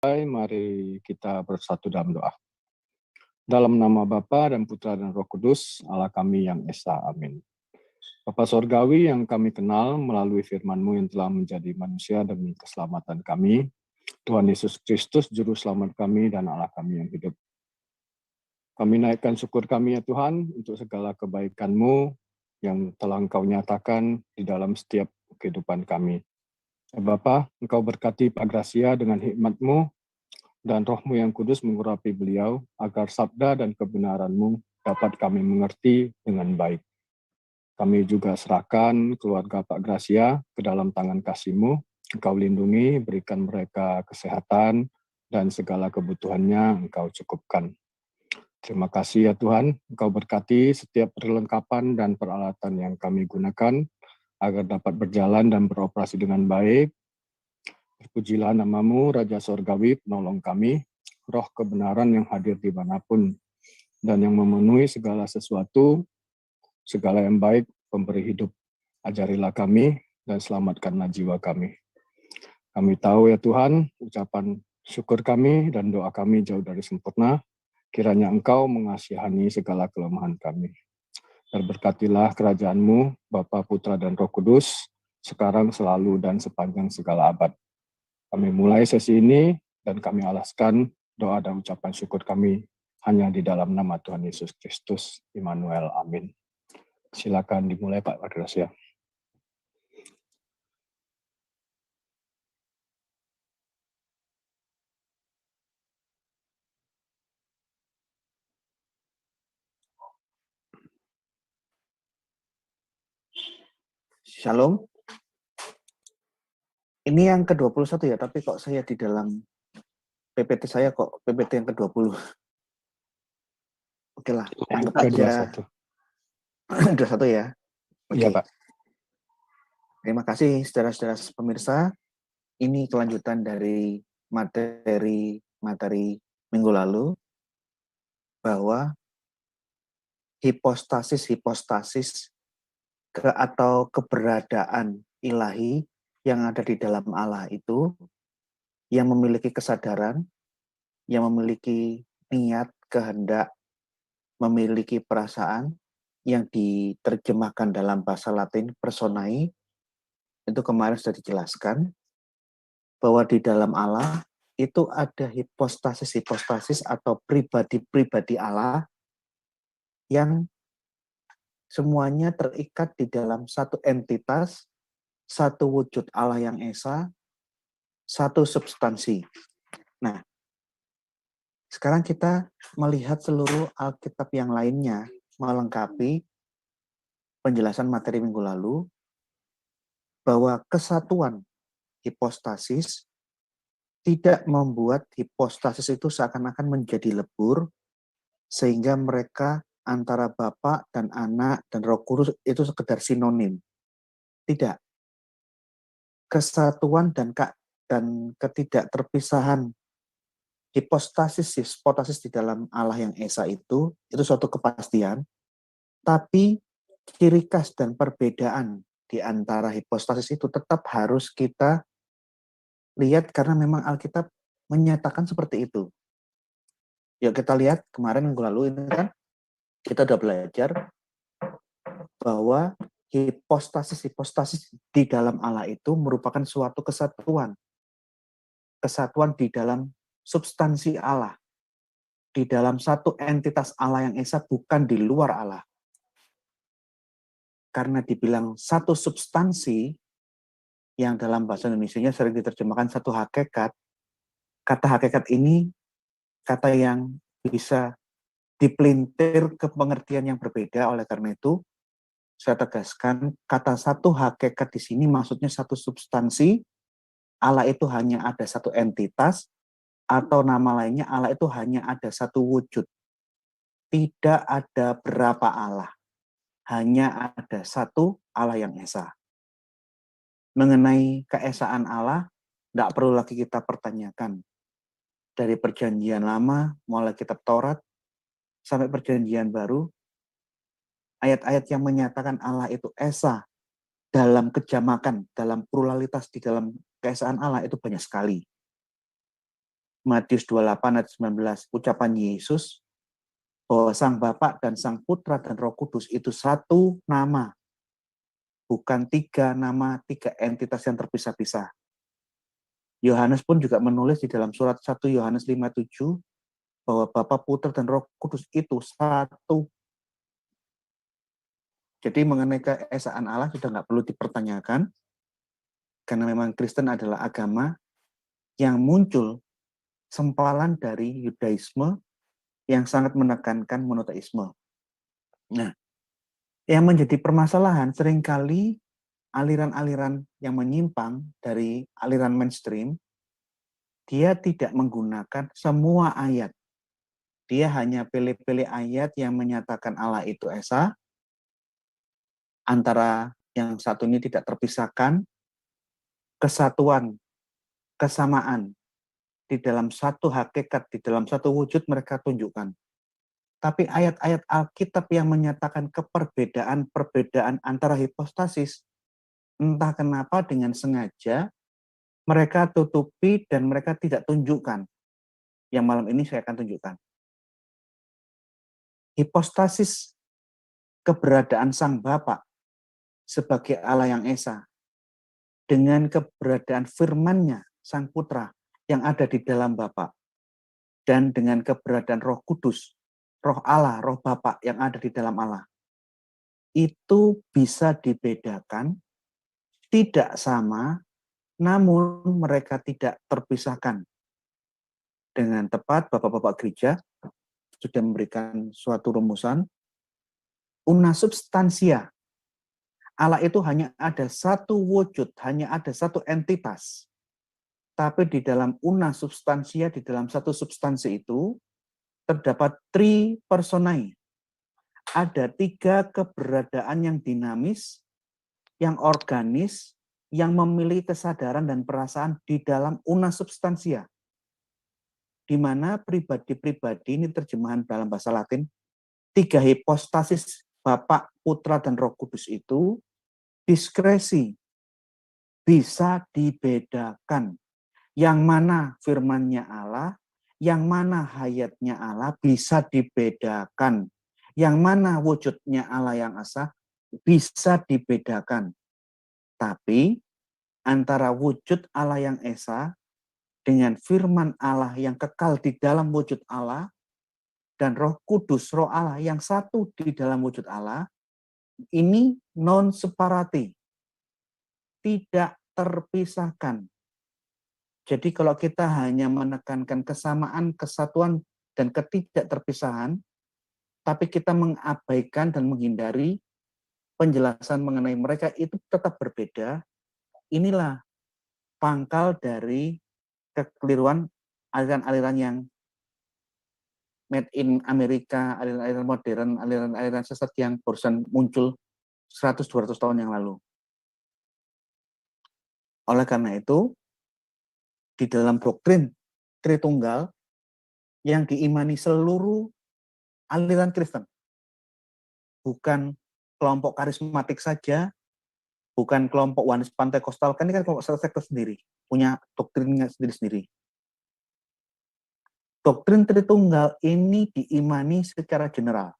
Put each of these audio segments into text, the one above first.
Mari kita bersatu dalam doa. Dalam nama Bapa dan Putra dan Roh Kudus, Allah kami yang Esa. Amin. Bapa Sorgawi yang kami kenal melalui firman-Mu yang telah menjadi manusia demi keselamatan kami, Tuhan Yesus Kristus, Juru Selamat kami dan Allah kami yang hidup. Kami naikkan syukur kami ya Tuhan untuk segala kebaikan-Mu yang telah Engkau nyatakan di dalam setiap kehidupan kami. Ya Bapa, Engkau berkati Pak Gracia dengan hikmat-Mu dan Roh-Mu yang kudus mengurapi beliau, agar sabda dan kebenaran-Mu dapat kami mengerti dengan baik. Kami juga serahkan keluarga Pak Gracia ke dalam tangan kasih-Mu. Engkau lindungi, berikan mereka kesehatan, dan segala kebutuhannya Engkau cukupkan. Terima kasih ya Tuhan, Engkau berkati setiap perlengkapan dan peralatan yang kami gunakan, agar dapat berjalan dan beroperasi dengan baik. Terpujilah namamu, Raja Sorgawi, penolong kami, roh kebenaran yang hadir dimanapun, dan yang memenuhi segala sesuatu, segala yang baik, pemberi hidup. Ajarilah kami, dan selamatkanlah jiwa kami. Kami tahu ya Tuhan, ucapan syukur kami dan doa kami jauh dari sempurna, kiranya Engkau mengasihani segala kelemahan kami. Dan berkatilah kerajaan-Mu, Bapa, Putra, dan Roh Kudus, sekarang, selalu, dan sepanjang segala abad. Kami mulai sesi ini dan kami alaskan doa dan ucapan syukur kami hanya di dalam nama Tuhan Yesus Kristus, Immanuel. Amin. Silakan dimulai Pak Gracia. Shalom. Ini yang ke-21 ya, tapi kok saya di dalam PPT saya kok PPT yang ke-20. Oke lah, anggap aja 21 ya. Oke. Iya, Pak. Terima kasih saudara-saudara pemirsa. Ini kelanjutan dari materi minggu lalu bahwa hipostasis atau keberadaan ilahi yang ada di dalam Allah itu yang memiliki kesadaran, yang memiliki niat, kehendak, memiliki perasaan yang diterjemahkan dalam bahasa Latin personae. Itu kemarin sudah dijelaskan bahwa di dalam Allah itu ada hipostasis atau pribadi-pribadi Allah yang semuanya terikat di dalam satu entitas, satu wujud Allah yang esa, satu substansi. Nah, sekarang kita melihat seluruh Alkitab yang lainnya melengkapi penjelasan materi minggu lalu bahwa kesatuan hipostasis tidak membuat hipostasis itu seakan-akan menjadi lebur sehingga mereka antara Bapa dan Anak dan Roh Kudus itu sekedar sinonim. Tidak. Kesatuan dan ketidakterpisahan hipostasis di dalam Allah yang esa itu suatu kepastian, tapi ciri khas dan perbedaan di antara hipostasis itu tetap harus kita lihat karena memang Alkitab menyatakan seperti itu. Yuk kita lihat kemarin minggu lalu ini kan kita udah belajar bahwa hipostasis di dalam Allah itu merupakan suatu kesatuan. Kesatuan di dalam substansi Allah. Di dalam satu entitas Allah yang esa, bukan di luar Allah. Karena dibilang satu substansi, yang dalam bahasa Indonesianya sering diterjemahkan satu hakikat, kata hakikat ini kata yang bisa dipelintir ke pengertian yang berbeda. Oleh karena itu, saya tegaskan kata satu hakikat di sini maksudnya satu substansi. Allah itu hanya ada satu entitas, atau nama lainnya Allah itu hanya ada satu wujud. Tidak ada berapa Allah. Hanya ada satu Allah yang esa. Mengenai keesaan Allah, tidak perlu lagi kita pertanyakan. Dari perjanjian lama, mulai kitab Taurat, sampai perjanjian baru, ayat-ayat yang menyatakan Allah itu esa dalam kejamakan, dalam pluralitas di dalam keesaan Allah itu banyak sekali. Matius 28 ayat 19, ucapan Yesus bahwa Sang Bapa dan Sang Putra dan Roh Kudus itu satu nama, bukan tiga nama, tiga entitas yang terpisah-pisah. Yohanes pun juga menulis di dalam surat 1 Yohanes 5:7 bahwa Bapa, Putra, dan Roh Kudus itu satu. Jadi mengenai keesaan Allah sudah nggak perlu dipertanyakan, karena memang Kristen adalah agama yang muncul sempalan dari Yudaisme yang sangat menekankan monoteisme. Nah, yang menjadi permasalahan seringkali aliran-aliran yang menyimpang dari aliran mainstream, dia tidak menggunakan semua ayat. Dia hanya pilih-pilih ayat yang menyatakan Allah itu esa, antara yang satu ini tidak terpisahkan, kesatuan, kesamaan, di dalam satu hakikat, di dalam satu wujud mereka tunjukkan. Tapi ayat-ayat Alkitab yang menyatakan perbedaan antara hipostasis, entah kenapa dengan sengaja mereka tutupi dan mereka tidak tunjukkan. Yang malam ini saya akan tunjukkan. Hipostasis keberadaan Sang Bapa sebagai Allah yang esa dengan keberadaan firman-Nya Sang Putra yang ada di dalam Bapa dan dengan keberadaan Roh Kudus, Roh Allah, Roh Bapa yang ada di dalam Allah. Itu bisa dibedakan, tidak sama, namun mereka tidak terpisahkan. Dengan tepat, Bapak-Bapak gereja sudah memberikan suatu rumusan, una substansia. Allah itu hanya ada satu wujud, hanya ada satu entitas. Tapi di dalam una substansia, di dalam satu substansi itu, terdapat tri personae. Ada tiga keberadaan yang dinamis, yang organis, yang memiliki kesadaran dan perasaan di dalam una substansia. Di mana pribadi-pribadi, ini terjemahan dalam bahasa Latin, tiga hipostasis Bapa, Putra, dan Roh Kudus itu diskresi, bisa dibedakan. Yang mana firman-Nya Allah, yang mana hayatnya Allah bisa dibedakan. Yang mana wujudnya Allah yang esa bisa dibedakan. Tapi antara wujud Allah yang esa dengan firman Allah yang kekal di dalam wujud Allah dan Roh Kudus, Roh Allah yang satu di dalam wujud Allah, ini non separati, tidak terpisahkan. Jadi kalau kita hanya menekankan kesamaan, kesatuan, dan ketidakterpisahan, tapi kita mengabaikan dan menghindari penjelasan mengenai mereka itu tetap berbeda, inilah pangkal dari kekeliruan aliran-aliran yang made in Amerika, aliran-aliran modern, aliran-aliran sesat yang barusan muncul 100-200 tahun yang lalu. Oleh karena itu, di dalam doktrin Tritunggal yang diimani seluruh aliran Kristen, bukan kelompok karismatik saja, bukan kelompok Yohanes Pantekostal, kan ini kan kelompok sektor sendiri, punya doktrinnya sendiri-sendiri. Doktrin Tritunggal ini diimani secara general,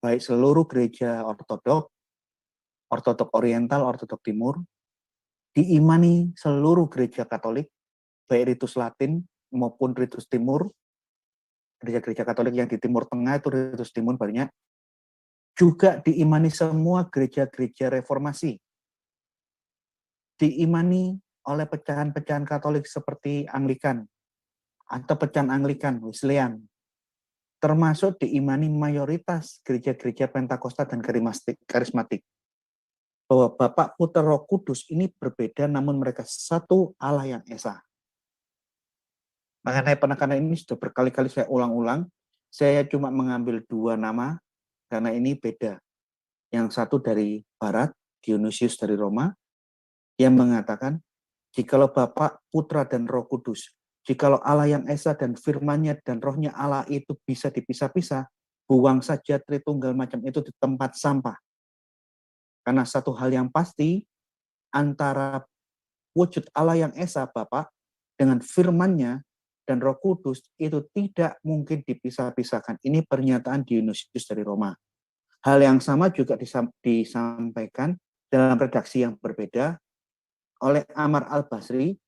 baik seluruh gereja ortodok oriental, ortodok timur, diimani seluruh gereja Katolik, baik ritus Latin maupun ritus Timur. Gereja-gereja Katolik yang di Timur Tengah itu ritus Timur banyak. Juga diimani semua gereja-gereja reformasi. Diimani oleh pecahan-pecahan Katolik seperti Anglikan atau pecahan Anglikan, Wesleyan. Termasuk diimani mayoritas gereja-gereja Pentakosta dan karismatik. Bahwa Bapa, Putra, Roh Kudus ini berbeda, namun mereka satu Allah yang esa. Mengenai penekanan ini sudah berkali-kali saya ulang-ulang. Saya cuma mengambil dua nama, karena ini beda. Yang satu dari Barat, Dionysius dari Roma, yang mengatakan, jikalau Bapa, Putra, dan Roh Kudus, jikalau Allah yang esa dan firman-Nya dan rohnya Allah itu bisa dipisah-pisah, buang saja Tritunggal macam itu di tempat sampah. Karena satu hal yang pasti, antara wujud Allah yang esa Bapa dengan firman-Nya dan Roh Kudus itu tidak mungkin dipisah-pisahkan. Ini pernyataan Dionysius dari Roma. Hal yang sama juga disampaikan dalam redaksi yang berbeda oleh Amar al-Basri,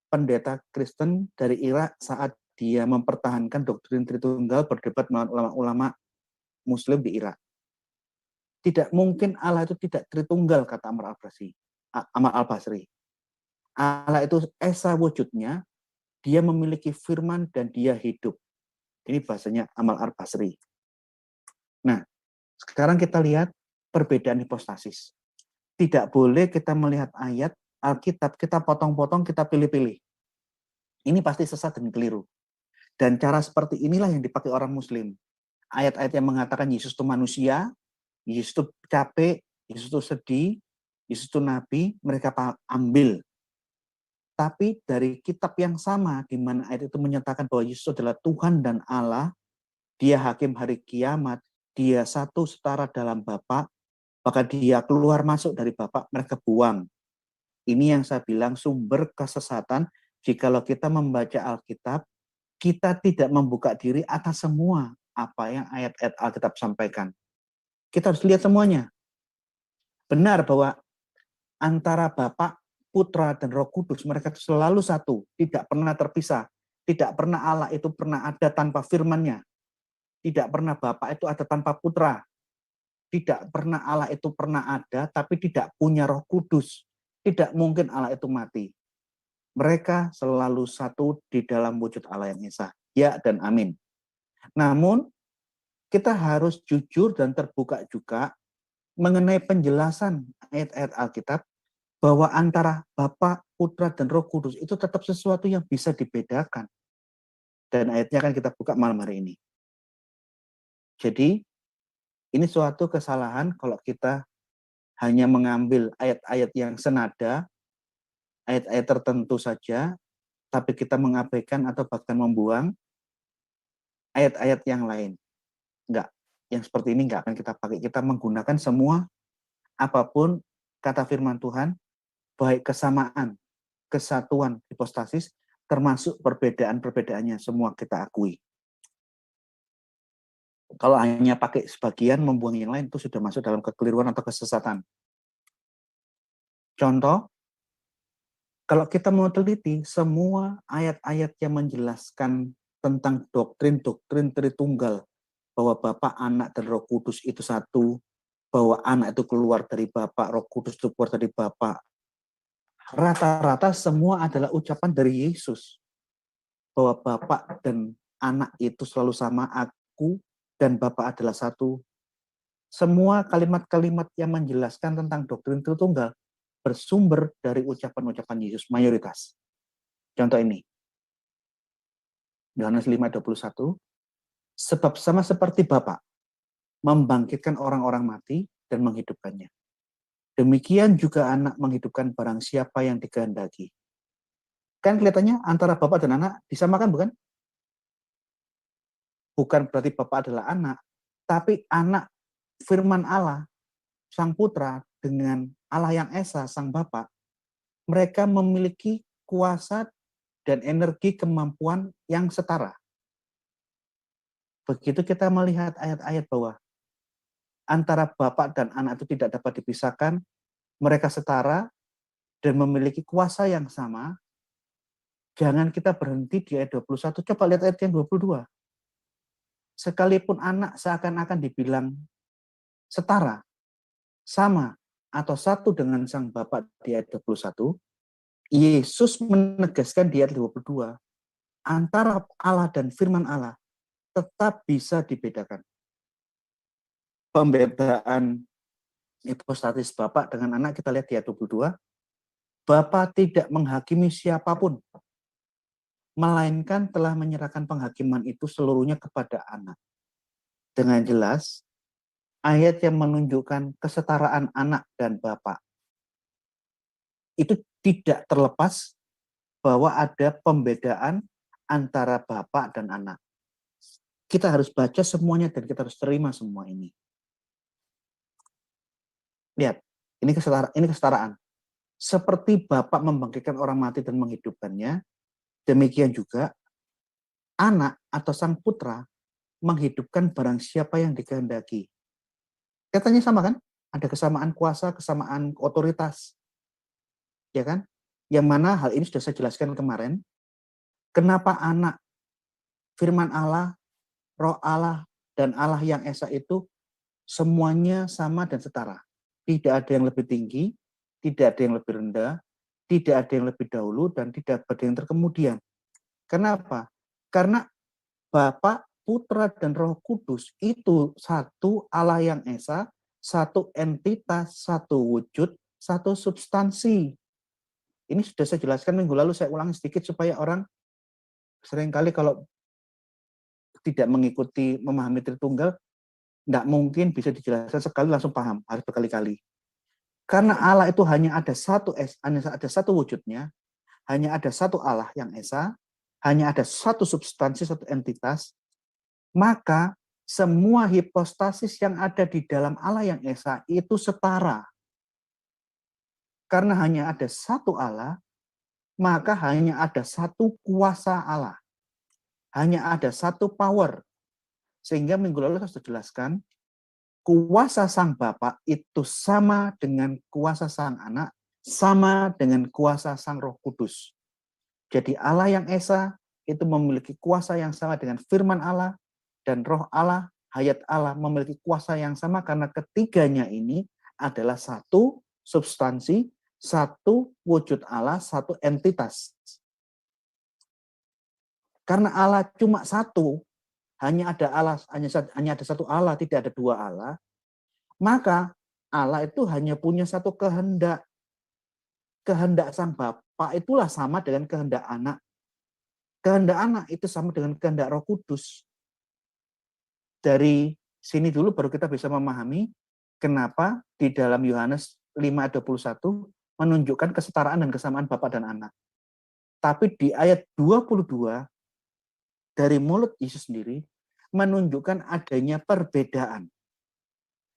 pendeta Kristen dari Irak saat dia mempertahankan doktrin Tritunggal berdebat melawan ulama-ulama Muslim di Irak. Tidak mungkin Allah itu tidak Tritunggal, kata Amar al-Basri. Allah itu esa wujudnya, dia memiliki firman dan dia hidup. Ini bahasanya Amar al-Basri. Nah, sekarang kita lihat perbedaan hipostasis. Tidak boleh kita melihat ayat Alkitab, kita potong-potong, kita pilih-pilih. Ini pasti sesat dan keliru. Dan cara seperti inilah yang dipakai orang Muslim. Ayat-ayat yang mengatakan Yesus itu manusia, Yesus itu capek, Yesus itu sedih, Yesus itu nabi, mereka ambil. Tapi dari kitab yang sama, di mana ayat itu menyatakan bahwa Yesus adalah Tuhan dan Allah, dia hakim hari kiamat, dia satu setara dalam Bapa, maka dia keluar masuk dari Bapa, mereka buang. Ini yang saya bilang sumber kesesatan. Jikalau kita membaca Alkitab, kita tidak membuka diri atas semua apa yang ayat-ayat Alkitab sampaikan. Kita harus lihat semuanya. Benar bahwa antara Bapa, Putra, dan Roh Kudus, mereka itu selalu satu, tidak pernah terpisah. Tidak pernah Allah itu pernah ada tanpa firman-Nya. Tidak pernah Bapa itu ada tanpa Putra. Tidak pernah Allah itu pernah ada, tapi tidak punya Roh Kudus. Tidak mungkin Allah itu mati. Mereka selalu satu di dalam wujud Allah yang esa. Ya dan amin. Namun, kita harus jujur dan terbuka juga mengenai penjelasan ayat-ayat Alkitab bahwa antara Bapa, Putra, dan Roh Kudus itu tetap sesuatu yang bisa dibedakan. Dan ayatnya akan kita buka malam hari ini. Jadi, ini suatu kesalahan kalau kita hanya mengambil ayat-ayat yang senada, ayat-ayat tertentu saja, tapi kita mengabaikan atau bahkan membuang ayat-ayat yang lain. Enggak, yang seperti ini enggak akan kita pakai. Kita menggunakan semua apapun kata firman Tuhan, baik kesamaan, kesatuan, hipostasis, termasuk perbedaan-perbedaannya, semua kita akui. Kalau hanya pakai sebagian, membuang yang lain, itu sudah masuk dalam kekeliruan atau kesesatan. Contoh, kalau kita mau teliti, semua ayat-ayat yang menjelaskan tentang doktrin-doktrin Tritunggal, bahwa Bapa, Anak, dan Roh Kudus itu satu, bahwa Anak itu keluar dari Bapa, Roh Kudus itu keluar dari Bapa, rata-rata semua adalah ucapan dari Yesus, bahwa Bapa dan Anak itu selalu sama, aku dan Bapa adalah satu. Semua kalimat-kalimat yang menjelaskan tentang doktrin Tritunggal bersumber dari ucapan-ucapan Yesus, mayoritas. Contoh ini, Yohanes 5:21, sebab sama seperti Bapa membangkitkan orang-orang mati dan menghidupkannya, demikian juga Anak menghidupkan barang siapa yang dikehendaki. Kan kelihatannya antara Bapa dan Anak disamakan, bukan? Bukan berarti Bapa adalah Anak, tapi Anak, firman Allah, Sang Putra, dengan Allah yang Esa, Sang Bapa, mereka memiliki kuasa dan energi kemampuan yang setara. Begitu kita melihat ayat-ayat bahwa antara Bapa dan Anak itu tidak dapat dipisahkan, mereka setara dan memiliki kuasa yang sama, jangan kita berhenti di ayat 21, coba lihat ayat yang 22. Sekalipun Anak seakan-akan dibilang setara, sama, atau satu dengan Sang Bapa di ayat 21, Yesus menegaskan di ayat 22, antara Allah dan firman Allah tetap bisa dibedakan. Pembedaan hipostatis Bapa dengan Anak kita lihat di ayat 22, Bapa tidak menghakimi siapapun, melainkan telah menyerahkan penghakiman itu seluruhnya kepada Anak. Dengan jelas, ayat yang menunjukkan kesetaraan Anak dan Bapa itu tidak terlepas bahwa ada pembedaan antara Bapa dan Anak. Kita harus baca semuanya dan kita harus terima semua ini. Lihat, ini kesetaraan. Seperti Bapa membangkitkan orang mati dan menghidupkannya, demikian juga anak atau sang putra menghidupkan barang siapa yang dikehendaki. Katanya sama kan? Ada kesamaan kuasa, kesamaan otoritas. Ya kan? Yang mana hal ini sudah saya jelaskan kemarin. Kenapa anak, firman Allah, roh Allah, dan Allah yang Esa itu semuanya sama dan setara. Tidak ada yang lebih tinggi, tidak ada yang lebih rendah, tidak ada yang lebih dahulu, dan tidak ada yang terkemudian. Kenapa? Karena Bapa, Putra, dan Roh Kudus itu satu Allah yang Esa, satu entitas, satu wujud, satu substansi. Ini sudah saya jelaskan minggu lalu, saya ulangi sedikit supaya orang seringkali kalau tidak mengikuti memahami Tritunggal, tidak mungkin bisa dijelaskan sekali langsung paham, harus berkali-kali. Karena Allah itu hanya ada satu wujudnya, hanya ada satu Allah yang Esa, hanya ada satu substansi, satu entitas, maka semua hipostasis yang ada di dalam Allah yang Esa itu setara. Karena hanya ada satu Allah, maka hanya ada satu kuasa Allah. Hanya ada satu power. Sehingga minggu lalu saya sudah jelaskan, kuasa Sang Bapa itu sama dengan kuasa Sang Anak, sama dengan kuasa Sang Roh Kudus. Jadi Allah yang Esa itu memiliki kuasa yang sama dengan firman Allah, dan Roh Allah, hayat Allah memiliki kuasa yang sama karena ketiganya ini adalah satu substansi, satu wujud Allah, satu entitas. Karena Allah cuma satu, hanya ada satu Allah, tidak ada dua Allah, maka Allah itu hanya punya satu kehendak. Kehendak Sang Bapa itulah sama dengan kehendak Anak. Kehendak Anak itu sama dengan kehendak Roh Kudus. Dari sini dulu baru kita bisa memahami kenapa di dalam Yohanes 5:21 menunjukkan kesetaraan dan kesamaan Bapa dan Anak. Tapi di ayat 22 dari mulut Yesus sendiri menunjukkan adanya perbedaan.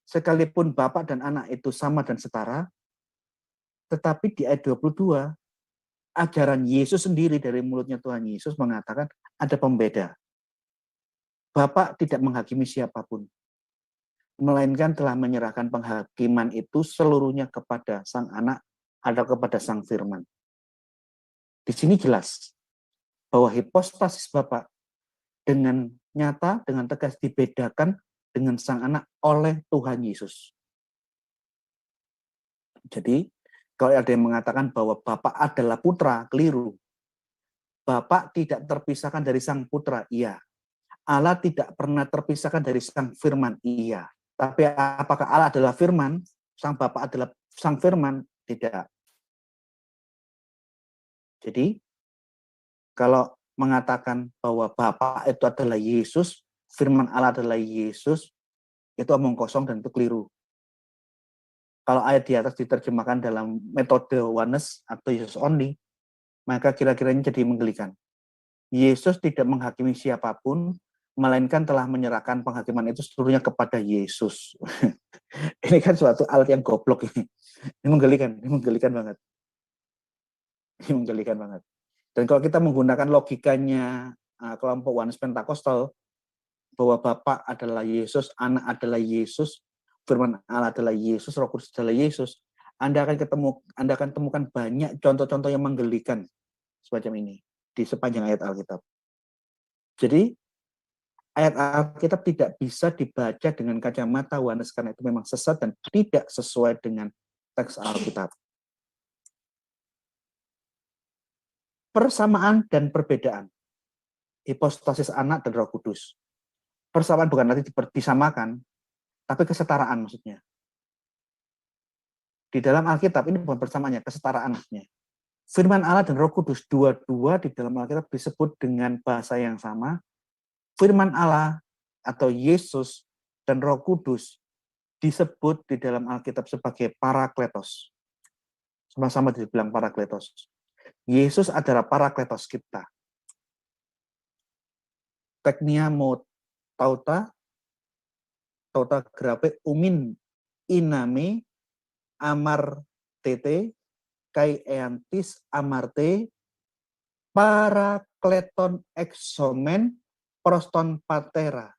Sekalipun Bapa dan Anak itu sama dan setara, tetapi di ayat 22 ajaran Yesus sendiri dari mulutnya Tuhan Yesus mengatakan ada pembeda. Bapa tidak menghakimi siapapun, melainkan telah menyerahkan penghakiman itu seluruhnya kepada Sang Anak atau kepada Sang Firman. Di sini jelas bahwa hipostasis Bapa dengan nyata, dengan tegas dibedakan dengan Sang Anak oleh Tuhan Yesus. Jadi, kalau ada yang mengatakan bahwa Bapa adalah Putra, keliru. Bapa tidak terpisahkan dari Sang Putra, iya. Allah tidak pernah terpisahkan dari Sang Firman, iya. Tapi apakah Allah adalah Firman? Sang Bapa adalah Sang Firman? Tidak. Jadi, kalau mengatakan bahwa Bapa itu adalah Yesus, Firman Allah adalah Yesus, itu omong kosong dan itu keliru. Kalau ayat di atas diterjemahkan dalam metode oneness atau Yesus only, maka kira-kiranya jadi menggelikan. Yesus tidak menghakimi siapapun, melainkan telah menyerahkan penghakiman itu seluruhnya kepada Yesus. Ini kan suatu alat yang goblok ini. Ini menggelikan banget. Ini menggelikan banget. Dan kalau kita menggunakan logikanya kelompok Oneness Pentakostal, bahwa Bapa adalah Yesus, Anak adalah Yesus, Firman Allah adalah Yesus, Roh Kudus adalah Yesus, Anda akan temukan banyak contoh-contoh yang menggelikan semacam ini di sepanjang ayat Alkitab. Jadi ayat Alkitab tidak bisa dibaca dengan kacamata Oneness karena itu memang sesat dan tidak sesuai dengan teks Alkitab. Persamaan dan perbedaan. Hipostasis Anak dan Roh Kudus. Persamaan bukan nanti disamakan, tapi kesetaraan maksudnya. Di dalam Alkitab ini bukan persamaannya, kesetaraan maksudnya. Firman Allah dan Roh Kudus dua-dua di dalam Alkitab disebut dengan bahasa yang sama. Firman Allah atau Yesus dan Roh Kudus disebut di dalam Alkitab sebagai Parakletos. Sama-sama dibilang Parakletos. Yesus adalah Parakletos kita. Teknia mo tauta grape umin iname amar tete kai eantis amarte Parakleton exomen proston patera.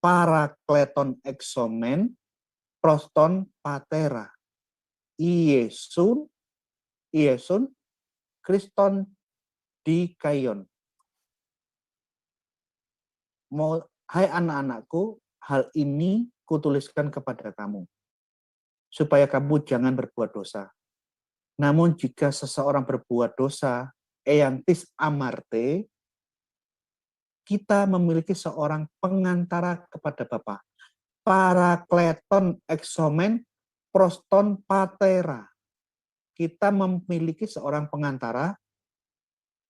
Parakleton exomen proston patera. Iesun Kriston dikaion. Hai anak-anakku, hal ini kutuliskan kepada kamu, supaya kamu jangan berbuat dosa. Namun jika seseorang berbuat dosa, eantis amarte, kita memiliki seorang pengantara kepada Bapa. Parakleton exomen proston patera. Kita memiliki seorang pengantara,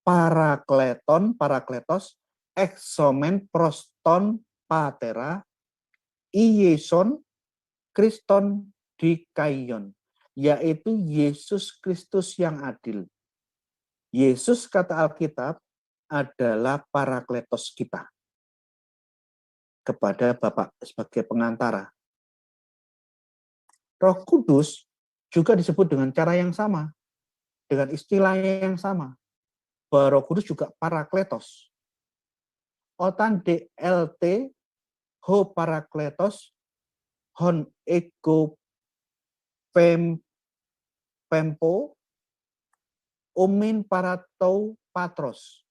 parakletos, exomen proston patera, Ieson Kriston dikaion, yaitu Yesus Kristus yang adil. Yesus, kata Alkitab, adalah parakletos kita kepada Bapa sebagai pengantara. Roh Kudus juga disebut dengan cara yang sama, dengan istilah yang sama. Bahwa Roh Kudus juga parakletos. Otan DLT ho parakletos hon ego pempo umin paratou patros.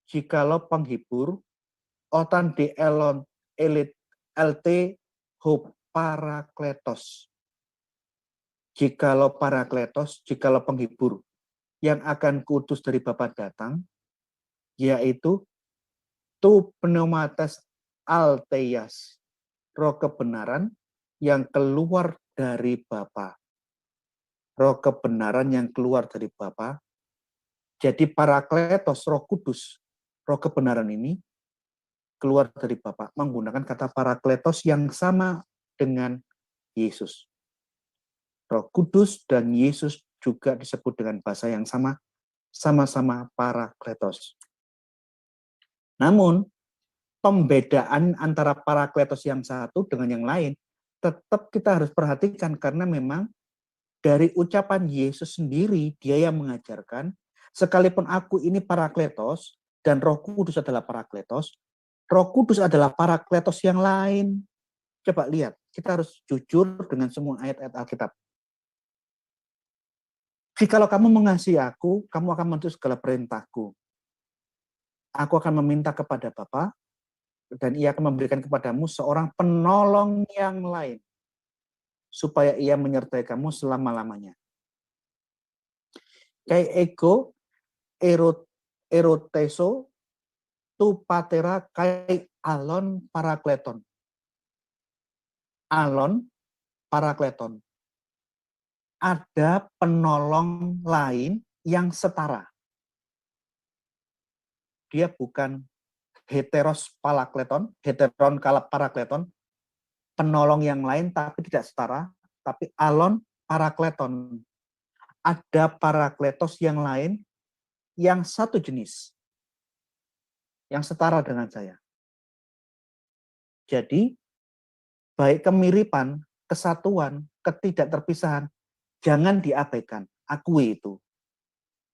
Jikalau penghibur, otan di elon elit LT ho parakletos. Jikalau penghibur yang akan kuutus dari Bapa datang, yaitu tu pneumates alteias, roh kebenaran yang keluar dari Bapa. Roh kebenaran yang keluar dari Bapa. Jadi parakletos, roh kudus, roh kebenaran ini keluar dari Bapa, menggunakan kata parakletos yang sama dengan Yesus. Roh Kudus dan Yesus juga disebut dengan bahasa yang sama, sama-sama parakletos. Namun, pembedaan antara parakletos yang satu dengan yang lain tetap kita harus perhatikan, karena memang dari ucapan Yesus sendiri, dia yang mengajarkan, sekalipun aku ini parakletos dan Roh Kudus adalah parakletos, Roh Kudus adalah parakletos yang lain. Coba lihat, kita harus jujur dengan semua ayat-ayat Alkitab. Jikalau kamu mengasihi aku, kamu akan menuruti segala perintahku. Aku akan meminta kepada Bapa, dan ia akan memberikan kepadamu seorang penolong yang lain, supaya ia menyertai kamu selama-lamanya. Kai ego eroteso tu patera kai alon parakleton. Alon parakleton. Ada penolong lain yang setara. Dia bukan heteros parakleton, heteron parakleton, penolong yang lain tapi tidak setara, tapi alon parakleton. Ada parakletos yang lain yang satu jenis, yang setara dengan saya. Jadi, baik kemiripan, kesatuan, ketidakterpisahan, jangan diabaikan, akui itu.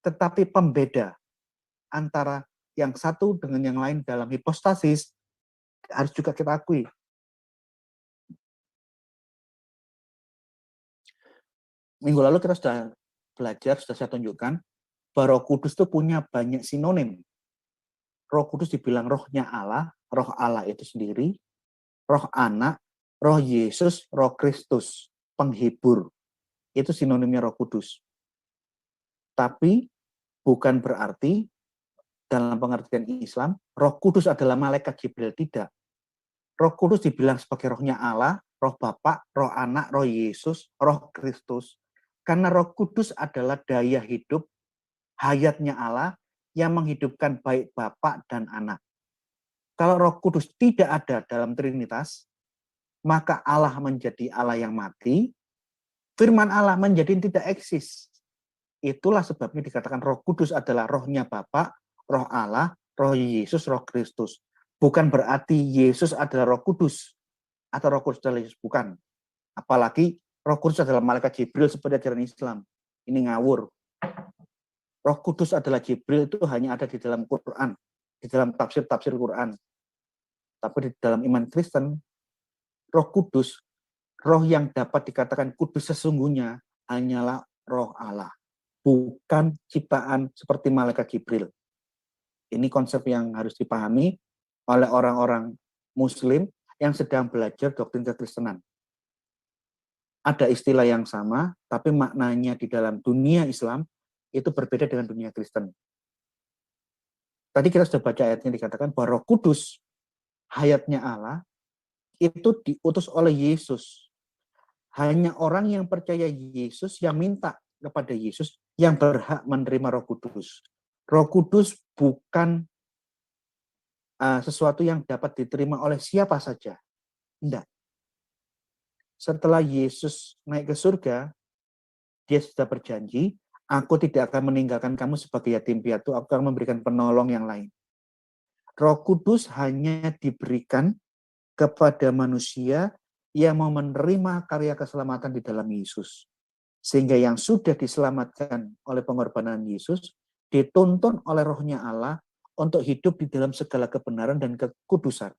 Tetapi pembeda antara yang satu dengan yang lain dalam hipostasis harus juga kita akui. Minggu lalu kita sudah belajar, sudah saya tunjukkan, bahwa Roh Kudus itu punya banyak sinonim. Roh Kudus dibilang rohnya Allah, roh Allah itu sendiri, roh anak, roh Yesus, roh Kristus, penghibur. Itu sinonimnya Roh Kudus. Tapi bukan berarti dalam pengertian Islam, Roh Kudus adalah malaikat Jibril, tidak. Roh Kudus dibilang sebagai rohnya Allah, roh Bapa, roh Anak, roh Yesus, roh Kristus. Karena Roh Kudus adalah daya hidup, hayatnya Allah yang menghidupkan baik Bapa dan Anak. Kalau Roh Kudus tidak ada dalam Trinitas, maka Allah menjadi Allah yang mati, firman Allah menjadi tidak eksis. Itulah sebabnya dikatakan Roh Kudus adalah rohnya Bapa, roh Allah, roh Yesus, roh Kristus. Bukan berarti Yesus adalah Roh Kudus atau Roh Kudus adalah Yesus, bukan. Apalagi Roh Kudus adalah malaikat Jibril seperti ajaran Islam. Ini ngawur. Roh Kudus adalah Jibril itu hanya ada di dalam Quran, di dalam tafsir-tafsir Quran. Tapi di dalam iman Kristen, Roh Kudus, roh yang dapat dikatakan kudus sesungguhnya hanyalah roh Allah, bukan ciptaan seperti malaikat Jibril. Ini konsep yang harus dipahami oleh orang-orang Muslim yang sedang belajar doktrin kekristenan. Ada istilah yang sama, tapi maknanya di dalam dunia Islam itu berbeda dengan dunia Kristen. Tadi kita sudah baca ayatnya dikatakan bahwa Roh Kudus, hayatnya Allah, itu diutus oleh Yesus. Hanya orang yang percaya Yesus, yang minta kepada Yesus, yang berhak menerima Roh Kudus. Roh Kudus bukan sesuatu yang dapat diterima oleh siapa saja. Tidak. Setelah Yesus naik ke surga, dia sudah berjanji, aku tidak akan meninggalkan kamu sebagai yatim piatu, aku akan memberikan penolong yang lain. Roh Kudus hanya diberikan kepada manusia yang mau menerima karya keselamatan di dalam Yesus. Sehingga yang sudah diselamatkan oleh pengorbanan Yesus, dituntun oleh rohnya Allah untuk hidup di dalam segala kebenaran dan kekudusan.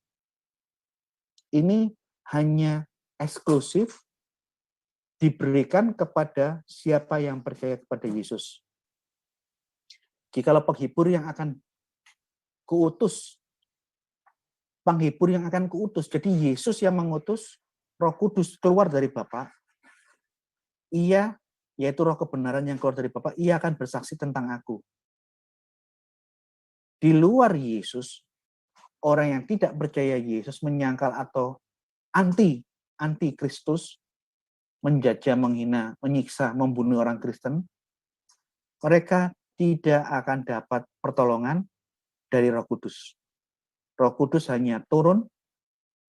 Ini hanya eksklusif diberikan kepada siapa yang percaya kepada Yesus. Jikalau penghibur yang akan kuutus, jadi Yesus yang mengutus, Roh Kudus keluar dari Bapa, ia, yaitu roh kebenaran yang keluar dari Bapa, ia akan bersaksi tentang aku. Di luar Yesus, orang yang tidak percaya Yesus menyangkal atau anti Kristus, menjajah, menghina, menyiksa, membunuh orang Kristen, mereka tidak akan dapat pertolongan dari Roh Kudus. Roh Kudus hanya turun,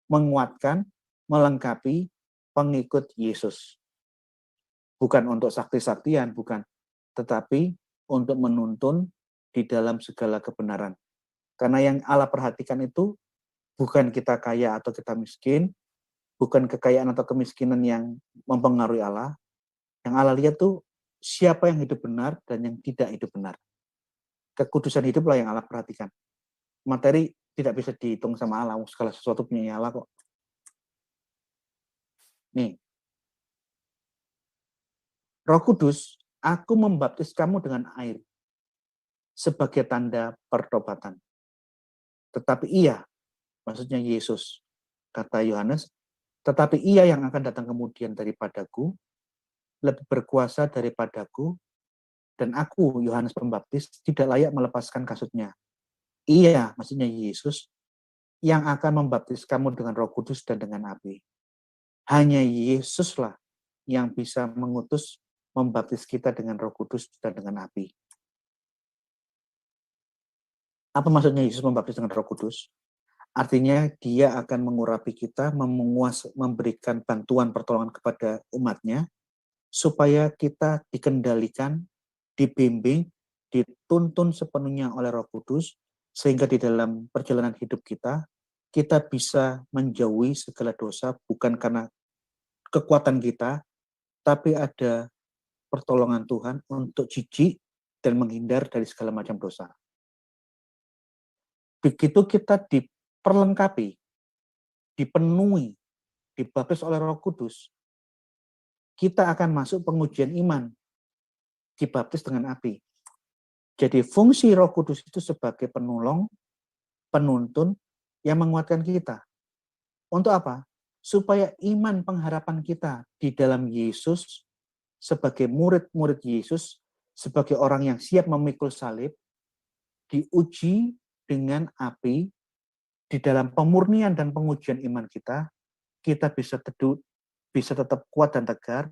menguatkan, melengkapi pengikut Yesus. Bukan untuk sakti-saktian, bukan. Tetapi untuk menuntun di dalam segala kebenaran. Karena yang Allah perhatikan itu bukan kita kaya atau kita miskin, bukan kekayaan atau kemiskinan yang mempengaruhi Allah. Yang Allah lihat tuh siapa yang hidup benar dan yang tidak hidup benar. Kekudusan hiduplah yang Allah perhatikan. Materi tidak bisa dihitung sama Allah, segala sesuatu punya Allah kok. Nih, Roh Kudus, aku membaptis kamu dengan air sebagai tanda pertobatan. Tetapi ia, maksudnya Yesus, kata Yohanes, tetapi ia yang akan datang kemudian daripadaku, lebih berkuasa daripadaku, dan aku, Yohanes Pembaptis, tidak layak melepaskan kasutnya. Ia, maksudnya Yesus, yang akan membaptis kamu dengan Roh Kudus dan dengan api. Hanya Yesuslah yang bisa mengutus, membaptis kita dengan Roh Kudus dan dengan api. Apa maksudnya Yesus membaptis dengan Roh Kudus? Artinya dia akan mengurapi kita, memberikan bantuan pertolongan kepada umatnya, supaya kita dikendalikan, dibimbing, dituntun sepenuhnya oleh Roh Kudus, sehingga di dalam perjalanan hidup kita bisa menjauhi segala dosa, bukan karena kekuatan kita, tapi ada pertolongan Tuhan untuk jijik dan menghindar dari segala macam dosa. Begitu kita diperlengkapi, dipenuhi, dibaptis oleh Roh Kudus, kita akan masuk pengujian iman, dibaptis dengan api. Jadi fungsi Roh Kudus itu sebagai penolong, penuntun yang menguatkan kita. Untuk apa? Supaya iman pengharapan kita di dalam Yesus, sebagai murid-murid Yesus, sebagai orang yang siap memikul salib, diuji dengan api di dalam pemurnian dan pengujian iman kita bisa teduh, bisa tetap kuat dan tegar,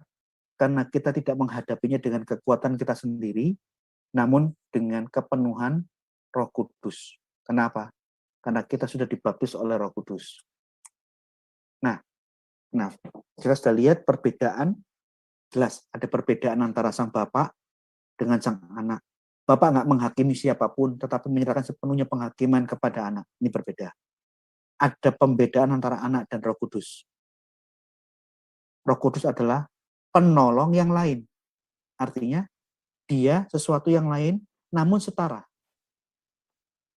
karena kita tidak menghadapinya dengan kekuatan kita sendiri, namun dengan kepenuhan Roh Kudus. Kenapa? Karena kita sudah dibaptis oleh Roh Kudus. Nah, kita sudah lihat perbedaan, jelas ada perbedaan antara sang Bapak dengan sang anak. Bapak nggak menghakimi siapapun, tetapi menyerahkan sepenuhnya penghakiman kepada anak. Ini berbeda. Ada pembedaan antara anak dan Roh Kudus. Roh Kudus adalah penolong yang lain. Artinya, dia sesuatu yang lain namun setara.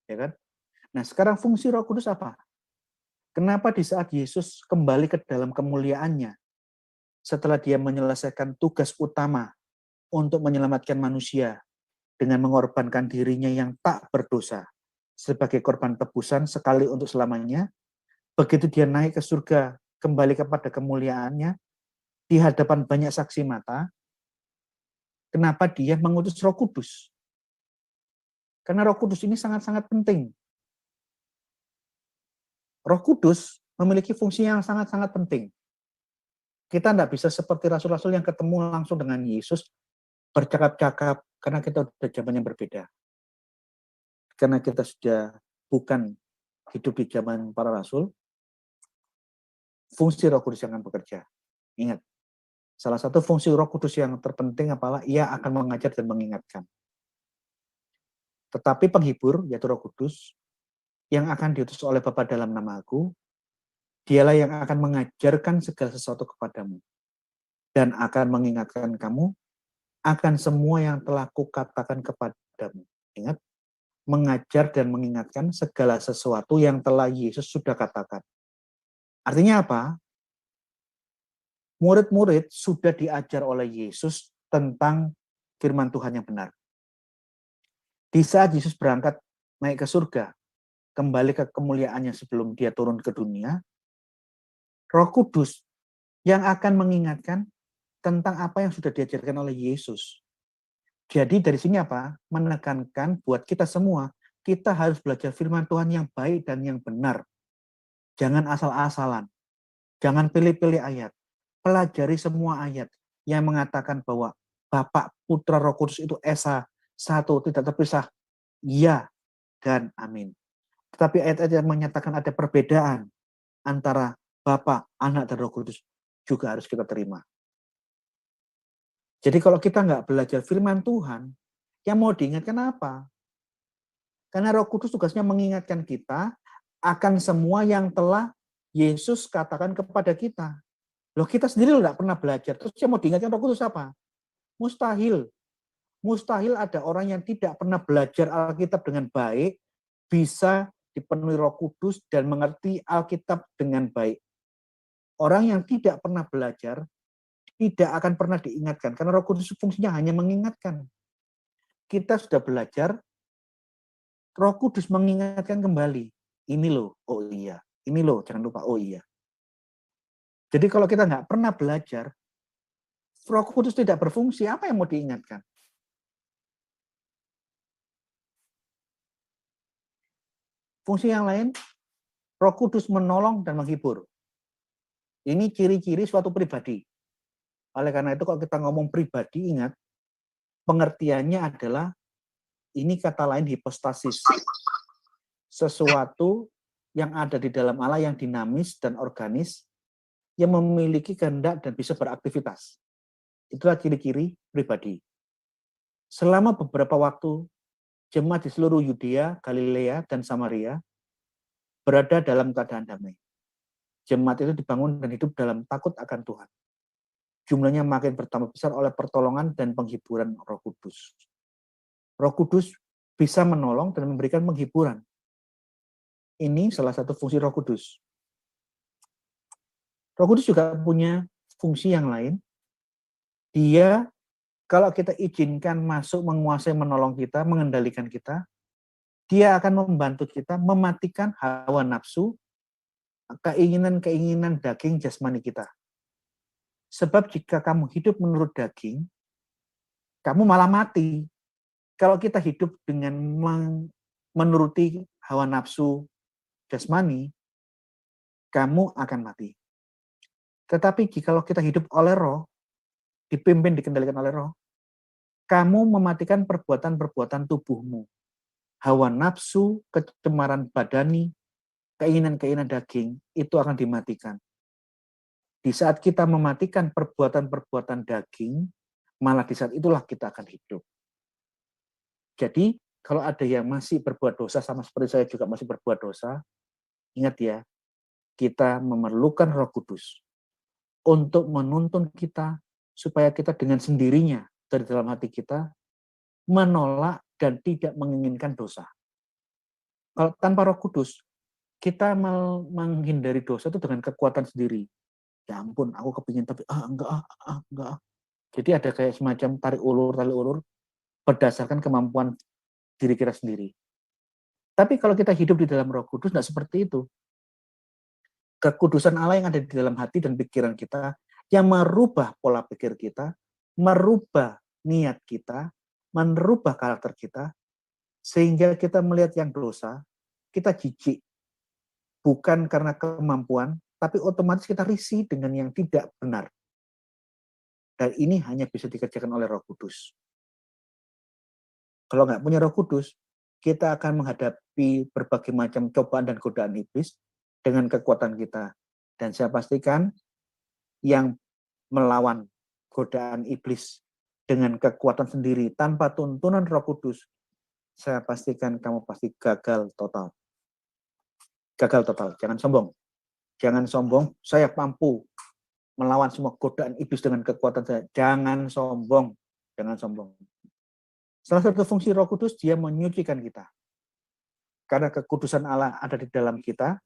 Ya kan? Nah, sekarang fungsi Roh Kudus apa? Kenapa di saat Yesus kembali ke dalam kemuliaannya, setelah dia menyelesaikan tugas utama untuk menyelamatkan manusia dengan mengorbankan dirinya yang tak berdosa sebagai korban tebusan sekali untuk selamanya, begitu dia naik ke surga, kembali kepada kemuliaannya, di hadapan banyak saksi mata, kenapa dia mengutus Roh Kudus? Karena Roh Kudus ini sangat-sangat penting. Roh Kudus memiliki fungsi yang sangat-sangat penting. Kita tidak bisa seperti rasul-rasul yang ketemu langsung dengan Yesus, bercakap-cakap, karena kita sudah zaman yang berbeda. Karena kita sudah bukan hidup di zaman para rasul, fungsi Roh Kudus yang akan bekerja. Ingat, salah satu fungsi Roh Kudus yang terpenting adalah ia akan mengajar dan mengingatkan. Tetapi penghibur, yaitu Roh Kudus, yang akan diutus oleh Bapa dalam nama Aku, dialah yang akan mengajarkan segala sesuatu kepadamu dan akan mengingatkan kamu akan semua yang telah Kukatakan kepadamu. Ingat, mengajar dan mengingatkan segala sesuatu yang telah Yesus sudah katakan. Artinya apa? Murid-murid sudah diajar oleh Yesus tentang firman Tuhan yang benar. Di saat Yesus berangkat naik ke surga, kembali ke kemuliaannya sebelum dia turun ke dunia, Roh Kudus yang akan mengingatkan tentang apa yang sudah diajarkan oleh Yesus. Jadi dari sini apa? Menekankan buat kita semua, kita harus belajar firman Tuhan yang baik dan yang benar. Jangan asal-asalan. Jangan pilih-pilih ayat. Pelajari semua ayat yang mengatakan bahwa Bapa, Putra, Roh Kudus itu Esa, satu, tidak terpisah. Ya dan amin. Tetapi ayat-ayat yang menyatakan ada perbedaan antara Bapa, Anak, dan Roh Kudus juga harus kita terima. Jadi kalau kita nggak belajar firman Tuhan, yang mau diingatkan apa? Karena Roh Kudus tugasnya mengingatkan kita akan semua yang telah Yesus katakan kepada kita. Loh, kita sendiri nggak pernah belajar. Terus yang mau diingatkan Roh Kudus apa? Mustahil. Mustahil ada orang yang tidak pernah belajar Alkitab dengan baik, bisa dipenuhi Roh Kudus dan mengerti Alkitab dengan baik. Orang yang tidak pernah belajar tidak akan pernah diingatkan, karena Roh Kudus fungsinya hanya mengingatkan. Kita sudah belajar, Roh Kudus mengingatkan kembali. Ini loh, oh iya. Ini loh, jangan lupa, oh iya. Jadi kalau kita nggak pernah belajar, Roh Kudus tidak berfungsi, apa yang mau diingatkan? Fungsi yang lain, Roh Kudus menolong dan menghibur. Ini ciri-ciri suatu pribadi. Oleh karena itu kalau kita ngomong pribadi, ingat, pengertiannya adalah, ini kata lain hipostasis. Sesuatu yang ada di dalam Allah yang dinamis dan organis, yang memiliki kehendak dan bisa beraktivitas. Itulah ciri-ciri pribadi. Selama beberapa waktu, jemaat di seluruh Yudea, Galilea, dan Samaria berada dalam keadaan damai. Jemaat itu dibangun dan hidup dalam takut akan Tuhan. Jumlahnya makin bertambah besar oleh pertolongan dan penghiburan Roh Kudus. Roh Kudus bisa menolong dan memberikan penghiburan. Ini salah satu fungsi Roh Kudus. Roh Kudus juga punya fungsi yang lain. Dia, kalau kita izinkan masuk, menguasai, menolong kita, mengendalikan kita, dia akan membantu kita mematikan hawa nafsu, keinginan-keinginan daging jasmani kita. Sebab jika kamu hidup menurut daging, kamu malah mati. Kalau kita hidup dengan menuruti hawa nafsu jasmani, kamu akan mati. Tetapi jika kita hidup oleh Roh, dipimpin, dikendalikan oleh Roh, kamu mematikan perbuatan-perbuatan tubuhmu. Hawa nafsu, kecemaran badani, keinginan-keinginan daging, itu akan dimatikan. Di saat kita mematikan perbuatan-perbuatan daging, malah di saat itulah kita akan hidup. Jadi, kalau ada yang masih berbuat dosa, sama seperti saya juga masih berbuat dosa, ingat ya, kita memerlukan Roh Kudus untuk menuntun kita, supaya kita dengan sendirinya, dari dalam hati kita, menolak dan tidak menginginkan dosa. Kalau tanpa Roh Kudus, kita menghindari dosa itu dengan kekuatan sendiri. Ya ampun, aku kepingin tapi enggak. Jadi ada kayak semacam tarik ulur berdasarkan kemampuan diri kita sendiri. Tapi kalau kita hidup di dalam Roh Kudus, tidak seperti itu. Kekudusan Allah yang ada di dalam hati dan pikiran kita, yang merubah pola pikir kita, merubah niat kita, merubah karakter kita, sehingga kita melihat yang dosa, kita jijik. Bukan karena kemampuan, tapi otomatis kita risih dengan yang tidak benar. Dan ini hanya bisa dikerjakan oleh Roh Kudus. Kalau nggak punya Roh Kudus, kita akan menghadapi berbagai macam cobaan dan godaan iblis dengan kekuatan kita. Dan saya pastikan yang melawan godaan iblis dengan kekuatan sendiri tanpa tuntunan Roh Kudus, saya pastikan kamu pasti gagal total. Gagal total, jangan sombong. Jangan sombong, saya mampu melawan semua godaan iblis dengan kekuatan saya. Jangan sombong, jangan sombong. Salah satu fungsi Roh Kudus, dia menyucikan kita. Karena kekudusan Allah ada di dalam kita,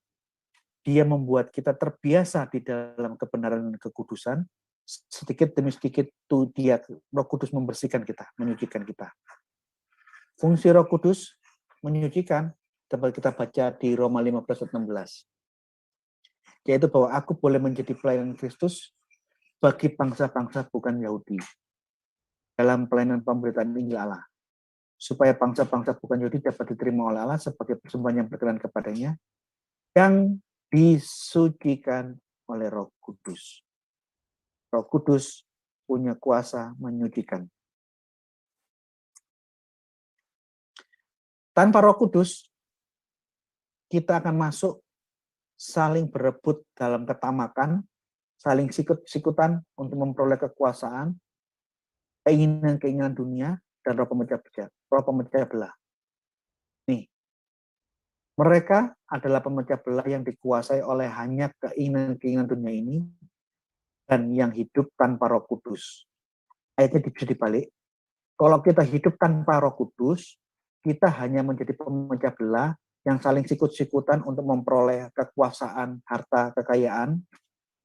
dia membuat kita terbiasa di dalam kebenaran dan kekudusan. Sedikit demi sedikit tuh dia, Roh Kudus membersihkan kita, menyucikan kita. Fungsi Roh Kudus menyucikan, dapat kita baca di Roma 15:16. Yaitu bahwa aku boleh menjadi pelayan Kristus bagi bangsa-bangsa bukan Yahudi dalam pelayanan pemberitaan Injil Allah, supaya bangsa-bangsa bukan Yahudi dapat diterima oleh Allah sebagai persembahan yang berkenan kepadanya, yang disucikan oleh Roh Kudus. Roh Kudus punya kuasa menyucikan. Tanpa Roh Kudus, kita akan masuk saling berebut dalam ketamakan, saling sikut-sikutan untuk memperoleh kekuasaan, keinginan-keinginan dunia, dan roh pemecah belah. Nih, mereka adalah pemecah belah yang dikuasai oleh hanya keinginan-keinginan dunia ini, dan yang hidup tanpa Roh Kudus. Ayatnya bisa dibalik. Kalau kita hidup tanpa Roh Kudus, kita hanya menjadi pemecah belah yang saling sikut-sikutan untuk memperoleh kekuasaan, harta, kekayaan,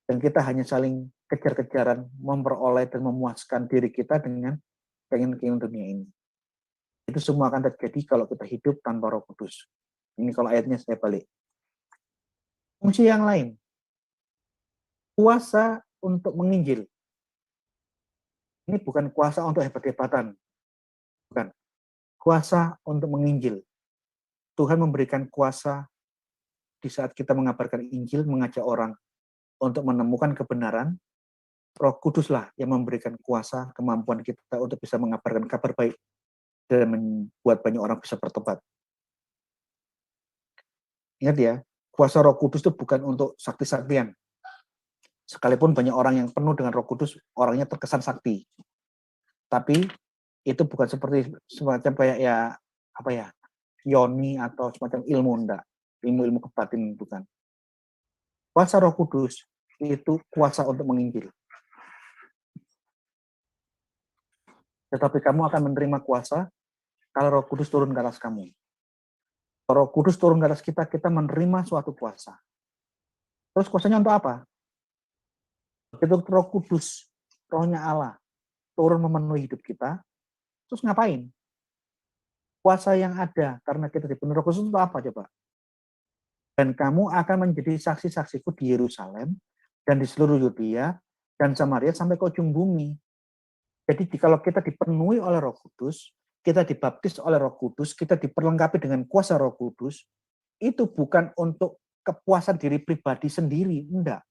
dan kita hanya saling kejar-kejaran memperoleh dan memuaskan diri kita dengan keinginan-keinginan dunia ini. Itu semua akan terjadi kalau kita hidup tanpa Roh Kudus. Ini kalau ayatnya saya balik. Fungsi yang lain, kuasa untuk menginjil. Ini bukan kuasa untuk hebat-hebatan, bukan. Kuasa untuk menginjil. Tuhan memberikan kuasa di saat kita mengabarkan Injil, mengajak orang untuk menemukan kebenaran. Roh Kuduslah yang memberikan kuasa, kemampuan kita untuk bisa mengabarkan kabar baik dan membuat banyak orang bisa bertobat. Ingat ya, kuasa Roh Kudus itu bukan untuk sakti-saktian. Sekalipun banyak orang yang penuh dengan Roh Kudus, orangnya terkesan sakti. Tapi itu bukan seperti semacam kayak yoni atau semacam ilmu, enggak. Ilmu kebatinan bukan. Kuasa Roh Kudus itu kuasa untuk menginjil. Tetapi kamu akan menerima kuasa kalau Roh Kudus turun ke atas kamu. Kalau Roh Kudus turun ke atas kita, kita menerima suatu kuasa. Terus kuasanya untuk apa? Begitu Roh Kudus, rohnya Allah, turun memenuhi hidup kita, terus ngapain? Kuasa yang ada karena kita dipenuhi Roh Kudus itu apa coba? Dan kamu akan menjadi saksi-saksiku di Yerusalem dan di seluruh Yudea dan Samaria sampai ke ujung bumi. Jadi kalau kita dipenuhi oleh Roh Kudus, kita dibaptis oleh Roh Kudus, kita diperlengkapi dengan kuasa Roh Kudus, itu bukan untuk kepuasan diri pribadi sendiri, enggak.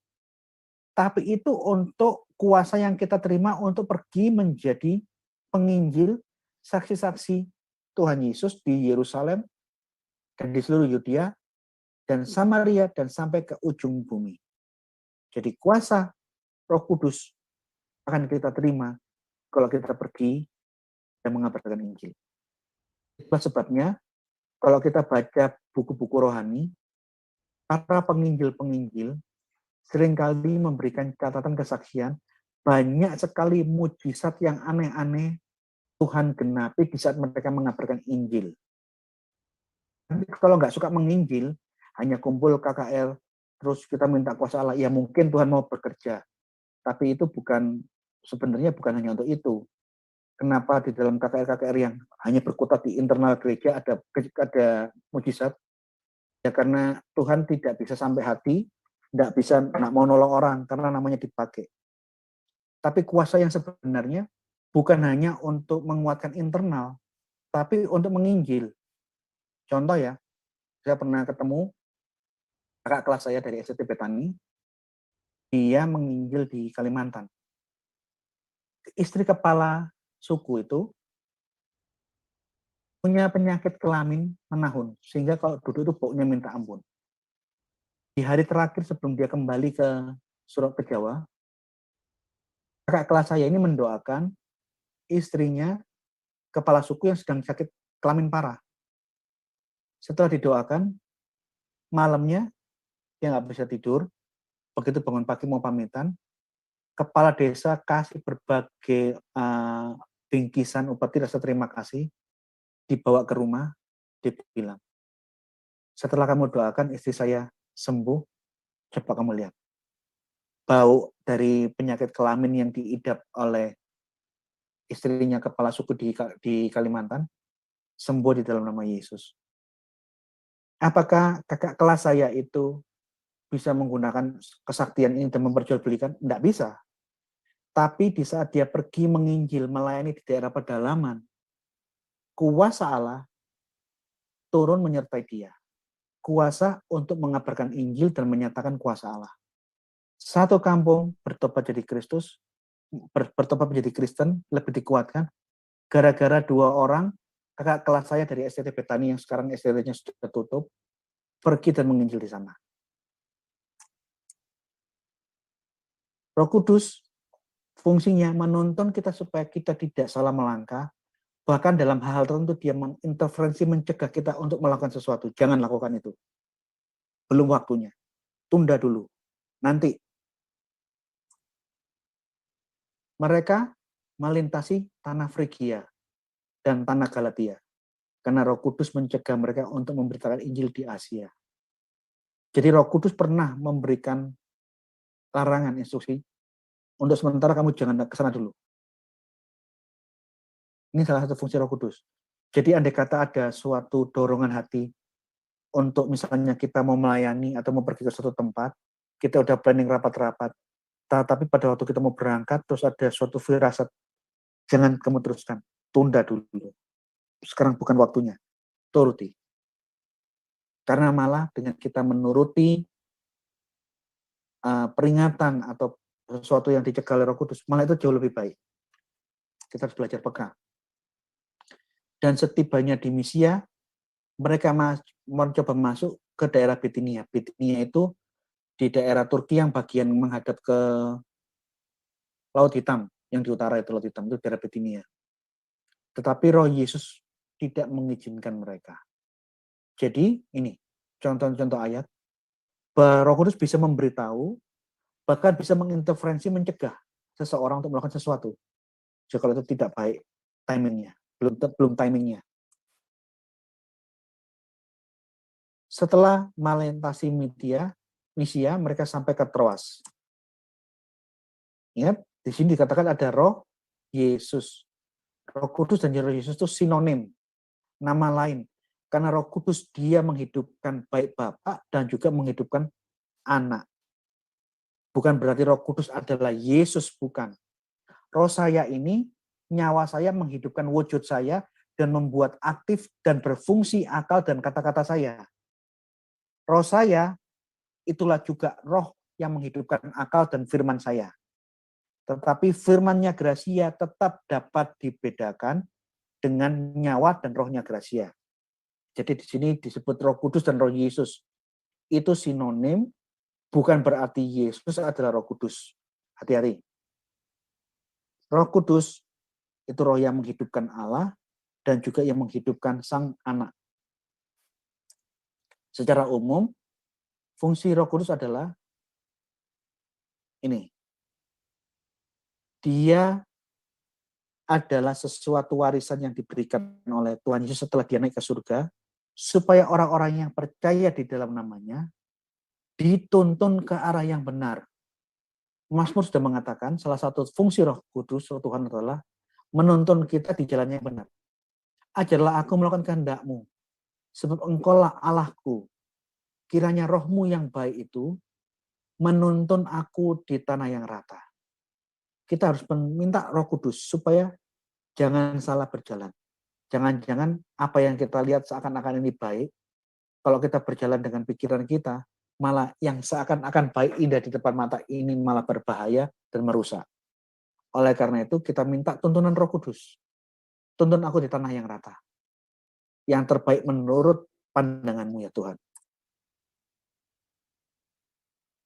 Tapi itu untuk kuasa yang kita terima untuk pergi menjadi penginjil, saksi-saksi Tuhan Yesus di Yerusalem dan di seluruh Yudea dan Samaria dan sampai ke ujung bumi. Jadi kuasa Roh Kudus akan kita terima kalau kita pergi dan mengabarkan Injil. Itulah sebabnya kalau kita baca buku-buku rohani, para penginjil-penginjil seringkali memberikan catatan kesaksian, banyak sekali mujizat yang aneh-aneh Tuhan genapi di saat mereka mengabarkan Injil. Tapi kalau nggak suka menginjil, hanya kumpul KKR, terus kita minta kuasa Allah, ya mungkin Tuhan mau bekerja. Tapi itu sebenarnya bukan hanya untuk itu. Kenapa di dalam KKR-KKR yang hanya berkutat di internal gereja ada mujizat? Ya karena Tuhan tidak bisa sampai hati, nggak mau nolong orang karena namanya dipakai. Tapi kuasa yang sebenarnya bukan hanya untuk menguatkan internal, tapi untuk menginjil. Contoh ya, saya pernah ketemu kakak kelas saya dari STT Betani, dia menginjil di Kalimantan. Istri kepala suku itu punya penyakit kelamin menahun, sehingga kalau duduk itu baunya minta ampun. Di hari terakhir sebelum dia kembali ke Jawa, kakak kelas saya ini mendoakan istrinya kepala suku yang sedang sakit kelamin parah. Setelah didoakan, malamnya dia nggak bisa tidur, begitu bangun pagi mau pamitan, kepala desa kasih berbagai bingkisan upeti rasa terima kasih, dibawa ke rumah, dia bilang, setelah kamu doakan istri saya sembuh, coba kamu lihat. Bau dari penyakit kelamin yang diidap oleh istrinya kepala suku di Kalimantan, sembuh di dalam nama Yesus. Apakah kakak kelas saya itu bisa menggunakan kesaktian ini dan memperjualbelikan? Tidak bisa. Tapi di saat dia pergi menginjil, melayani di daerah pedalaman, kuasa Allah turun menyertai dia. Kuasa untuk mengabarkan Injil dan menyatakan kuasa Allah. Satu kampung bertobat jadi Kristus, bertobat menjadi Kristen, lebih dikuatkan, gara-gara 2 orang, kakak kelas saya dari STT Betani yang sekarang STT-nya sudah tutup, pergi dan menginjil di sana. Roh Kudus fungsinya menuntun kita supaya kita tidak salah melangkah, bahkan dalam hal tertentu dia menginterferensi, mencegah kita untuk melakukan sesuatu. Jangan lakukan itu. Belum waktunya. Tunda dulu. Nanti. Mereka melintasi tanah Frigia dan tanah Galatia. Karena Roh Kudus mencegah mereka untuk memberitakan Injil di Asia. Jadi Roh Kudus pernah memberikan larangan, instruksi, untuk sementara kamu jangan ke sana dulu. Ini salah satu fungsi Roh Kudus. Jadi andai kata ada suatu dorongan hati untuk misalnya kita mau melayani atau mau pergi ke suatu tempat, kita udah planning rapat-rapat, tapi pada waktu kita mau berangkat, terus ada suatu firasat, jangan kamu teruskan, tunda dulu. Sekarang bukan waktunya, turuti. Karena malah dengan kita menuruti peringatan atau sesuatu yang dicegah oleh Roh Kudus, malah itu jauh lebih baik. Kita harus belajar peka. Dan setibanya di Misia, mereka mencoba masuk ke daerah Bitinia. Bitinia itu di daerah Turki yang bagian menghadap ke Laut Hitam, yang di utara itu Laut Hitam, itu daerah Bitinia. Tetapi Roh Yesus tidak mengizinkan mereka. Jadi ini contoh-contoh ayat, bahwa Roh Kudus bisa memberitahu, bahkan bisa menginterferensi, mencegah seseorang untuk melakukan sesuatu. Jadi kalau itu tidak baik timingnya, belum timingnya. Setelah melintasi Misia, mereka sampai ke Troas. Ingat, di sini dikatakan ada Roh Yesus. Roh Kudus dan Roh Yesus itu sinonim, nama lain. Karena Roh Kudus dia menghidupkan baik Bapa dan juga menghidupkan anak. Bukan berarti Roh Kudus adalah Yesus, bukan. Roh saya ini, nyawa saya menghidupkan wujud saya dan membuat aktif dan berfungsi akal dan kata-kata saya. Roh saya itulah juga roh yang menghidupkan akal dan firman saya. Tetapi firman-Nya Gracia tetap dapat dibedakan dengan nyawa dan rohnya Gracia. Jadi di sini disebut Roh Kudus dan Roh Yesus. Itu sinonim, bukan berarti Yesus adalah Roh Kudus. Hati-hati. Roh Kudus itu roh yang menghidupkan Allah dan juga yang menghidupkan Sang Anak. Secara umum, fungsi Roh Kudus adalah ini. Dia adalah sesuatu warisan yang diberikan oleh Tuhan Yesus setelah dia naik ke surga, supaya orang-orang yang percaya di dalam namanya dituntun ke arah yang benar. Mazmur sudah mengatakan salah satu fungsi Roh Kudus, Roh Tuhan adalah menuntun kita di jalan yang benar. Ajarlah aku melakukan kehendak-Mu, sebab Engkaulah Allahku. Kiranya Roh-Mu yang baik itu menuntun aku di tanah yang rata. Kita harus meminta Roh Kudus supaya jangan salah berjalan. Jangan-jangan apa yang kita lihat seakan-akan ini baik, kalau kita berjalan dengan pikiran kita, malah yang seakan-akan baik indah di depan mata ini malah berbahaya dan merusak. Oleh karena itu kita minta tuntunan Roh Kudus. Tuntun aku di tanah yang rata. Yang terbaik menurut pandangan-Mu ya Tuhan.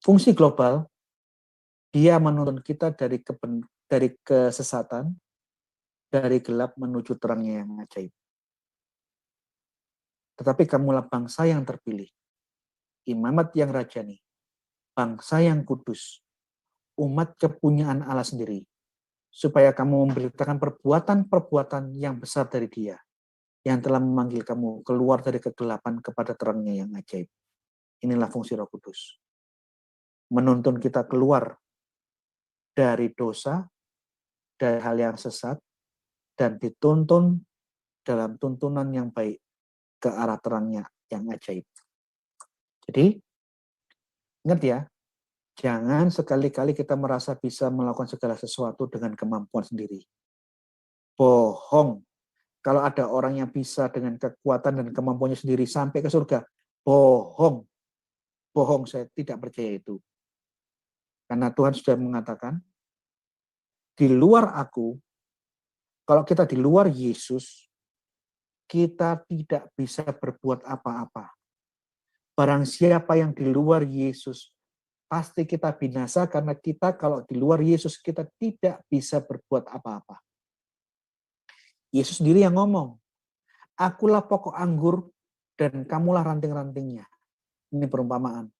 Fungsi global, dia menuntun kita dari kesesatan, dari gelap menuju terangnya yang ajaib. Tetapi kamulah bangsa yang terpilih, imamat yang rajani, bangsa yang kudus, umat kepunyaan Allah sendiri, supaya kamu memberitakan perbuatan-perbuatan yang besar dari Dia, yang telah memanggil kamu keluar dari kegelapan kepada terangnya yang ajaib. Inilah fungsi Roh Kudus. Menuntun kita keluar dari dosa, dari hal yang sesat, dan dituntun dalam tuntunan yang baik ke arah terangnya yang ajaib. Jadi, ingat ya, jangan sekali-kali kita merasa bisa melakukan segala sesuatu dengan kemampuan sendiri. Bohong. Kalau ada orang yang bisa dengan kekuatan dan kemampuannya sendiri sampai ke surga, bohong. Bohong, saya tidak percaya itu. Karena Tuhan sudah mengatakan, di luar aku, kalau kita di luar Yesus, kita tidak bisa berbuat apa-apa. Barang siapa yang di luar Yesus, pasti kita binasa karena kita kalau di luar Yesus kita tidak bisa berbuat apa-apa. Yesus sendiri yang ngomong, akulah pokok anggur dan kamulah ranting-rantingnya. Ini perumpamaan.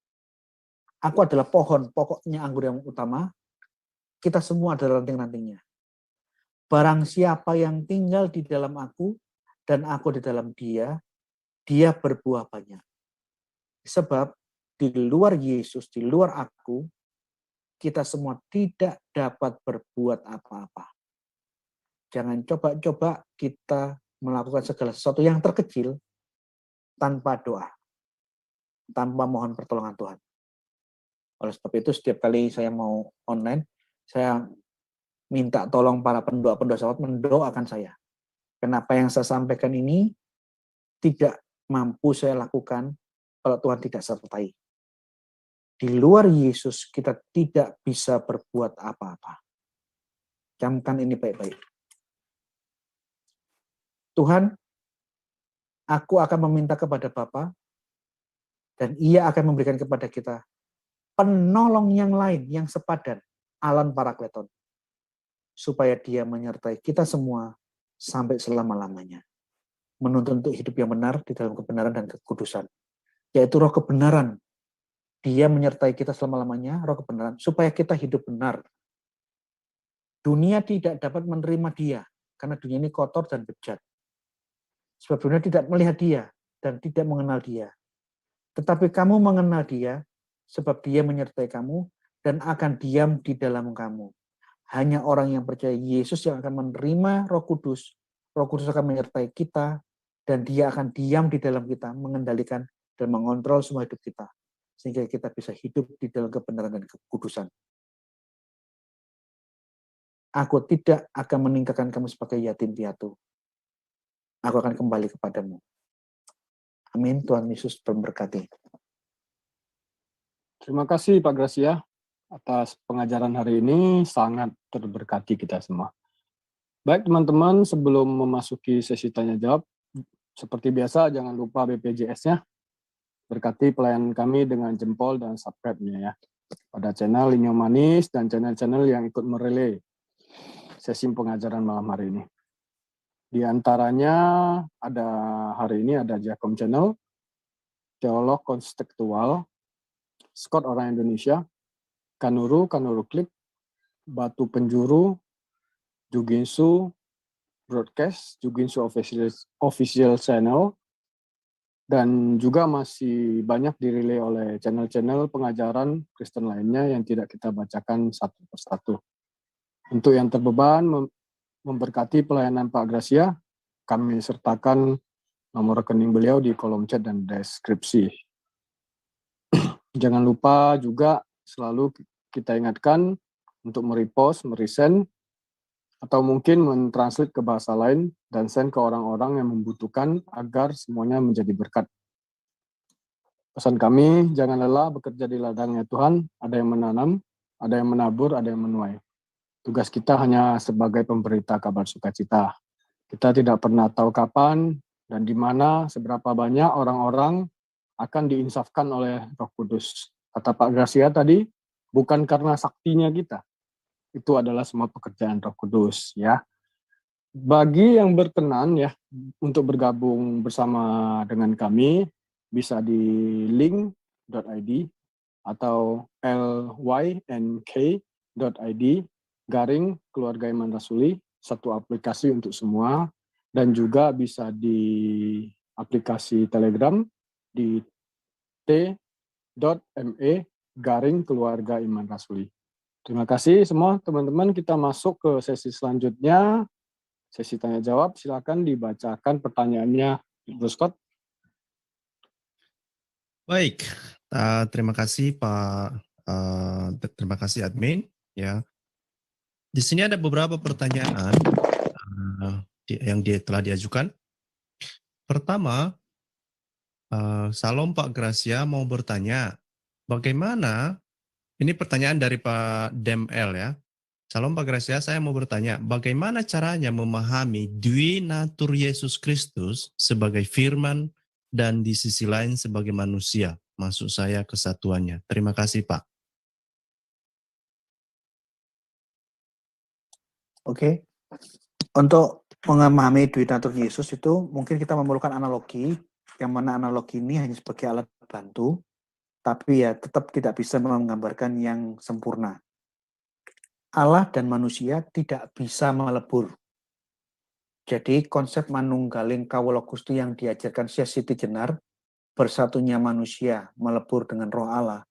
Aku adalah pohon, pokoknya anggur yang utama, kita semua adalah ranting-rantingnya. Barang siapa yang tinggal di dalam aku dan aku di dalam dia, dia berbuah banyak. Sebab di luar Yesus, di luar aku, kita semua tidak dapat berbuat apa-apa. Jangan coba-coba kita melakukan segala sesuatu yang terkecil tanpa doa, tanpa mohon pertolongan Tuhan. Oleh sebab itu, setiap kali saya mau online, saya minta tolong para pendoa-pendoa sahabat mendoakan saya. Kenapa yang saya sampaikan ini tidak mampu saya lakukan kalau Tuhan tidak sertai. Di luar Yesus kita tidak bisa berbuat apa-apa. Camkan ini baik-baik. Tuhan, aku akan meminta kepada Bapa dan Ia akan memberikan kepada kita penolong yang lain yang sepadan, Alon Parakleton, supaya Dia menyertai kita semua sampai selama-lamanya. Menuntun untuk hidup yang benar di dalam kebenaran dan kekudusan, yaitu roh kebenaran. Dia menyertai kita selama-lamanya, roh kebenaran, supaya kita hidup benar. Dunia tidak dapat menerima dia, karena dunia ini kotor dan bejat. Sebab dunia tidak melihat dia, dan tidak mengenal dia. Tetapi kamu mengenal dia, sebab dia menyertai kamu, dan akan diam di dalam kamu. Hanya orang yang percaya Yesus yang akan menerima Roh Kudus akan menyertai kita, dan dia akan diam di dalam kita, mengendalikan dan mengontrol semua hidup kita. Sehingga kita bisa hidup di dalam kebenaran dan kekudusan. Aku tidak akan meninggalkan kamu sebagai yatim piatu. Aku akan kembali kepadamu. Amin. Tuhan Yesus memberkati. Terima kasih Pak Gracia atas pengajaran hari ini, sangat terberkati kita semua. Baik teman-teman, sebelum memasuki sesi tanya jawab, seperti biasa jangan lupa BPJS-nya. Berkati pelayanan kami dengan jempol dan subscribe-nya ya. Pada channel Linyo Manis dan channel-channel yang ikut merelay sesi pengajaran malam hari ini. Di antaranya ada hari ini ada Jakom Channel, Teolog Kontekstual, Scott Orang Indonesia, Kanuru Klik, Batu Penjuru, Juginsu, broadcast, Juginsu official channel, dan juga masih banyak dirilai oleh channel-channel pengajaran Kristen lainnya yang tidak kita bacakan satu persatu. Untuk yang terbeban memberkati pelayanan Pak Gracia, kami sertakan nomor rekening beliau di kolom chat dan deskripsi. Jangan lupa juga selalu kita ingatkan untuk merepost, meresend, atau mungkin mentranslate ke bahasa lain dan send ke orang-orang yang membutuhkan agar semuanya menjadi berkat. Pesan kami, jangan lelah bekerja di ladangnya Tuhan, ada yang menanam, ada yang menabur, ada yang menuai. Tugas kita hanya sebagai pemberita kabar sukacita. Kita tidak pernah tahu kapan dan di mana seberapa banyak orang-orang akan diinsafkan oleh Roh Kudus. Kata Pak Gracia tadi, bukan karena saktinya kita. Itu adalah semua pekerjaan Roh Kudus, ya. Bagi yang berkenan ya untuk bergabung bersama dengan kami, bisa di link.id atau lynk.id/Keluarga Iman Rasuli, satu aplikasi untuk semua, dan juga bisa di aplikasi Telegram di t.me/Keluarga Iman Rasuli. Terima kasih semua teman-teman, kita masuk ke sesi selanjutnya, sesi tanya jawab. Silakan dibacakan pertanyaannya, Bro Scott. Baik, terima kasih Pak, terima kasih admin. Ya, di sini ada beberapa pertanyaan yang telah diajukan. Pertama, Salom Pak Gracia mau bertanya, bagaimana? Ini pertanyaan dari Pak Deml ya. Salam Pak Gracia, saya mau bertanya, bagaimana caranya memahami dwi natur Yesus Kristus sebagai firman dan di sisi lain sebagai manusia? Maksud saya kesatuannya. Terima kasih Pak. Oke. Untuk memahami dwi natur Yesus itu mungkin kita memerlukan analogi, yang mana analogi ini hanya sebagai alat bantu, tapi ya tetap tidak bisa menggambarkan yang sempurna. Allah dan manusia tidak bisa melebur. Jadi konsep manunggaling kawula Gusti yang diajarkan Syekh Siti Jenar, bersatunya manusia melebur dengan roh Allah,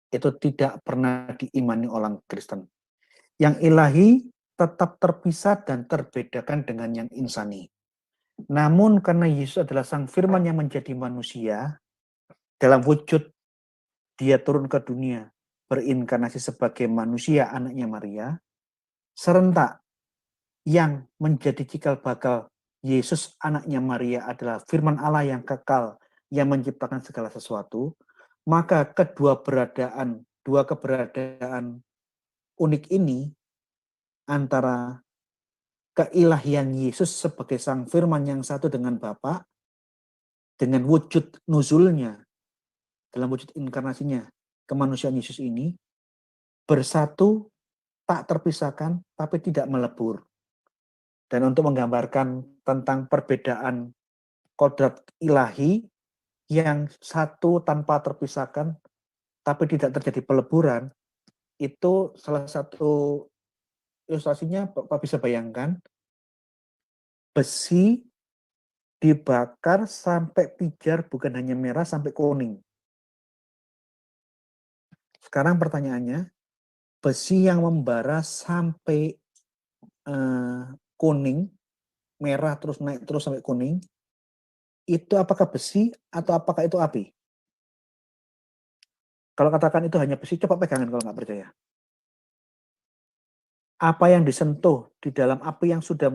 itu tidak pernah diimani orang Kristen. Yang ilahi tetap terpisah dan terbedakan dengan yang insani. Namun karena Yesus adalah Sang Firman yang menjadi manusia, dalam wujud dia turun ke dunia, berinkarnasi sebagai manusia anaknya Maria, serentak yang menjadi cikal bakal Yesus anaknya Maria adalah firman Allah yang kekal, yang menciptakan segala sesuatu, maka dua keberadaan unik ini antara keilahian Yesus sebagai Sang Firman yang satu dengan Bapa, dengan wujud nuzulnya, dalam wujud inkarnasinya, kemanusiaan Yesus ini, bersatu, tak terpisahkan, tapi tidak melebur. Dan untuk menggambarkan tentang perbedaan kodrat ilahi yang satu tanpa terpisahkan, tapi tidak terjadi peleburan, itu salah satu ilustrasinya Bapak bisa bayangkan, besi dibakar sampai pijar, bukan hanya merah sampai kuning. Sekarang pertanyaannya, besi yang membara sampai kuning, merah terus naik terus sampai kuning, itu apakah besi atau apakah itu api? Kalau katakan itu hanya besi, coba pegangan kalau nggak percaya. Apa yang disentuh di dalam api yang sudah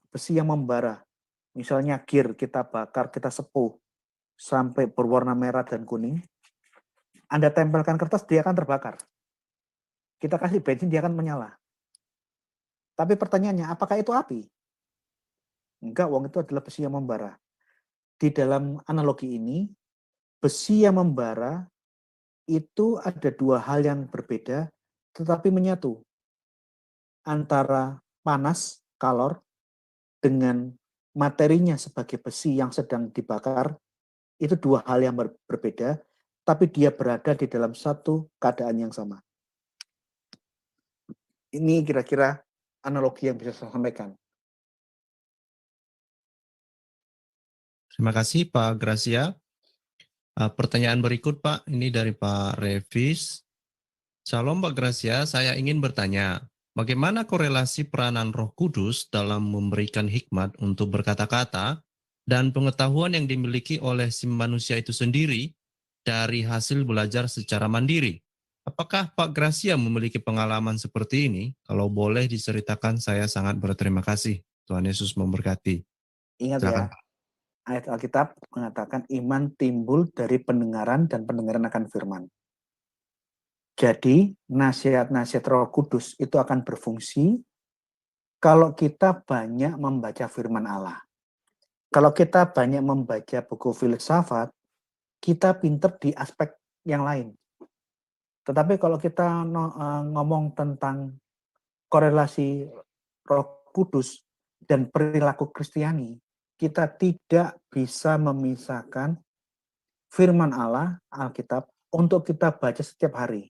besi yang membara, misalnya gear kita bakar, kita sepuh sampai berwarna merah dan kuning, Anda tempelkan kertas, dia akan terbakar. Kita kasih bensin, dia akan menyala. Tapi pertanyaannya, apakah itu api? Enggak, wong itu adalah besi yang membara. Di dalam analogi ini, besi yang membara itu ada dua hal yang berbeda, tetapi menyatu. Antara panas, kalor, dengan materinya sebagai besi yang sedang dibakar, itu dua hal yang berbeda, tapi dia berada di dalam satu keadaan yang sama. Ini kira-kira analogi yang bisa saya sampaikan. Terima kasih Pak Gracia. Pertanyaan berikut Pak, ini dari Pak Revis. Shalom Pak Gracia, saya ingin bertanya, bagaimana korelasi peranan Roh Kudus dalam memberikan hikmat untuk berkata-kata dan pengetahuan yang dimiliki oleh si manusia itu sendiri dari hasil belajar secara mandiri? Apakah Pak Gracia memiliki pengalaman seperti ini? Kalau boleh diceritakan, saya sangat berterima kasih. Tuhan Yesus memberkati. Ingat Silakan. ya, ayat Alkitab mengatakan iman timbul dari pendengaran dan pendengaran akan firman. Jadi nasihat-nasihat Roh Kudus itu akan berfungsi kalau kita banyak membaca firman Allah. Kalau kita banyak membaca buku filsafat, kita pinter di aspek yang lain. Tetapi kalau kita ngomong tentang korelasi Roh Kudus dan perilaku Kristiani, kita tidak bisa memisahkan firman Allah, Alkitab, untuk kita baca setiap hari.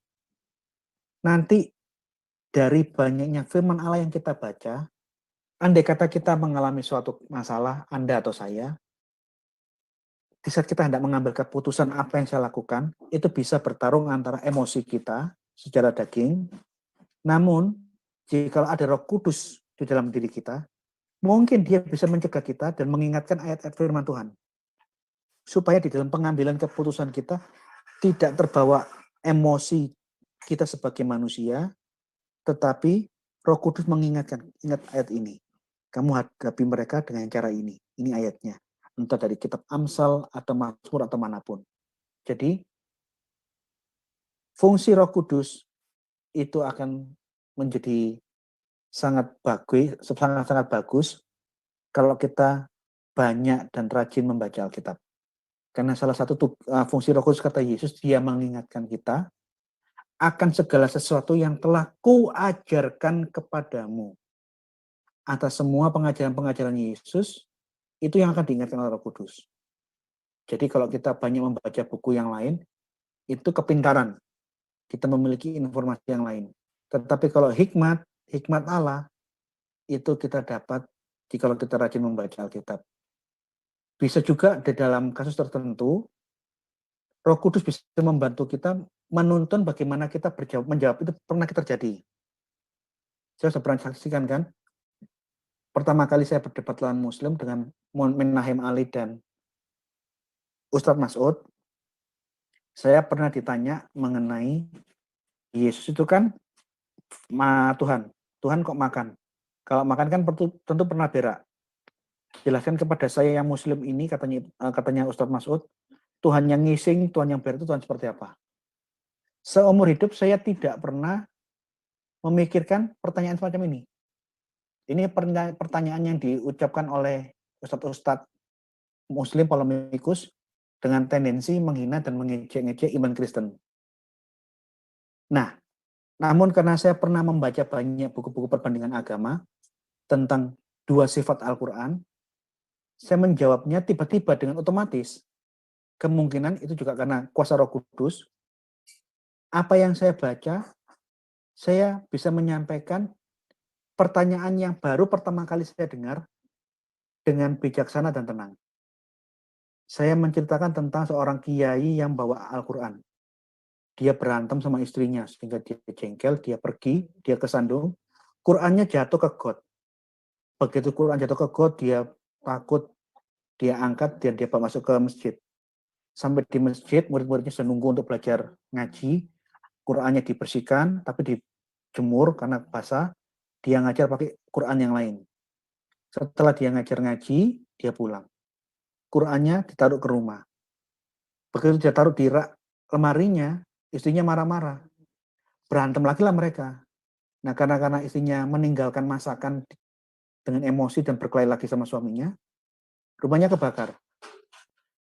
Nanti dari banyaknya firman Allah yang kita baca, andai kata kita mengalami suatu masalah, Anda atau saya, di saat kita hendak mengambil keputusan apa yang saya lakukan, itu bisa bertarung antara emosi kita secara daging. Namun, jika ada Roh Kudus di dalam diri kita, mungkin dia bisa mencegah kita dan mengingatkan ayat-ayat firman Tuhan. Supaya di dalam pengambilan keputusan kita tidak terbawa emosi kita sebagai manusia, tetapi Roh Kudus mengingatkan, ingat ayat ini. Kamu hadapi mereka dengan cara ini. Ini ayatnya. Entah dari kitab Amsal atau Mazmur atau manapun. Jadi, fungsi Roh Kudus itu akan menjadi sangat bagus kalau kita banyak dan rajin membaca Alkitab. Karena salah satu fungsi Roh Kudus, kata Yesus, dia mengingatkan kita akan segala sesuatu yang telah kuajarkan kepadamu. Atas semua pengajaran-pengajaran Yesus, itu yang akan diingatkan oleh Roh Kudus. Jadi kalau kita banyak membaca buku yang lain, itu kepintaran. Kita memiliki informasi yang lain. Tetapi kalau hikmat Allah, itu kita dapat jika kita rajin membaca Alkitab. Bisa juga di dalam kasus tertentu, Roh Kudus bisa membantu kita menuntun bagaimana kita menjawab. Itu pernah terjadi. Saya sudah pernah saksikan kan? Pertama kali saya berdebat lawan Muslim dengan Menahem Ali dan Ustadz Mas'ud, saya pernah ditanya mengenai Yesus itu kan Tuhan. Tuhan kok makan? Kalau makan kan tentu pernah berak. Jelaskan kepada saya yang Muslim ini, katanya Ustadz Mas'ud, Tuhan yang ngising, Tuhan yang berak itu Tuhan seperti apa? Seumur hidup saya tidak pernah memikirkan pertanyaan semacam ini. Ini pertanyaan yang diucapkan oleh ustadz-ustadz Muslim polemikus dengan tendensi menghina dan mengejek-ngejek iman Kristen. Nah, namun karena saya pernah membaca banyak buku-buku perbandingan agama tentang dua sifat Al-Quran, saya menjawabnya tiba-tiba dengan otomatis. Kemungkinan itu juga karena kuasa Roh Kudus. Apa yang saya baca, saya bisa menyampaikan pertanyaan yang baru pertama kali saya dengar dengan bijaksana dan tenang. Saya menceritakan tentang seorang kiai yang bawa Al-Quran. Dia berantem sama istrinya, sehingga dia jengkel, dia pergi, dia kesandung, Qurannya jatuh ke got. Begitu Quran jatuh ke got, dia takut, dia angkat, dia bawa masuk ke masjid. Sampai di masjid, murid-muridnya sudah nunggu untuk belajar ngaji, Qurannya dibersihkan, tapi dijemur karena basah, dia ngajar pakai Quran yang lain. Setelah dia ngajar ngaji, dia pulang. Qurannya ditaruh ke rumah. Begitu dia taruh di rak lemarinya, istrinya marah-marah. Berantem lagi lah mereka. Nah, karena istrinya meninggalkan masakan dengan emosi dan berkelahi lagi sama suaminya, rumahnya kebakar.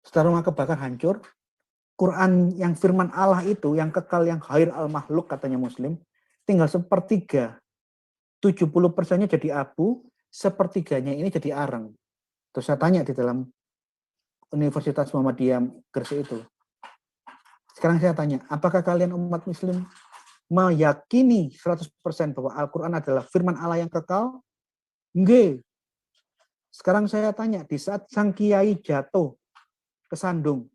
Setelah rumah kebakar hancur, Quran yang firman Allah itu, yang kekal, yang khair al-makhluk katanya Muslim, tinggal sepertiga. 70%-nya jadi abu, sepertiganya ini jadi arang. Terus saya tanya di dalam Universitas Muhammadiyah Gresik itu. Sekarang saya tanya, apakah kalian umat Muslim meyakini 100% bahwa Al-Quran adalah firman Allah yang kekal? Nggih. Sekarang saya tanya, di saat sang kiai jatuh, kesandung,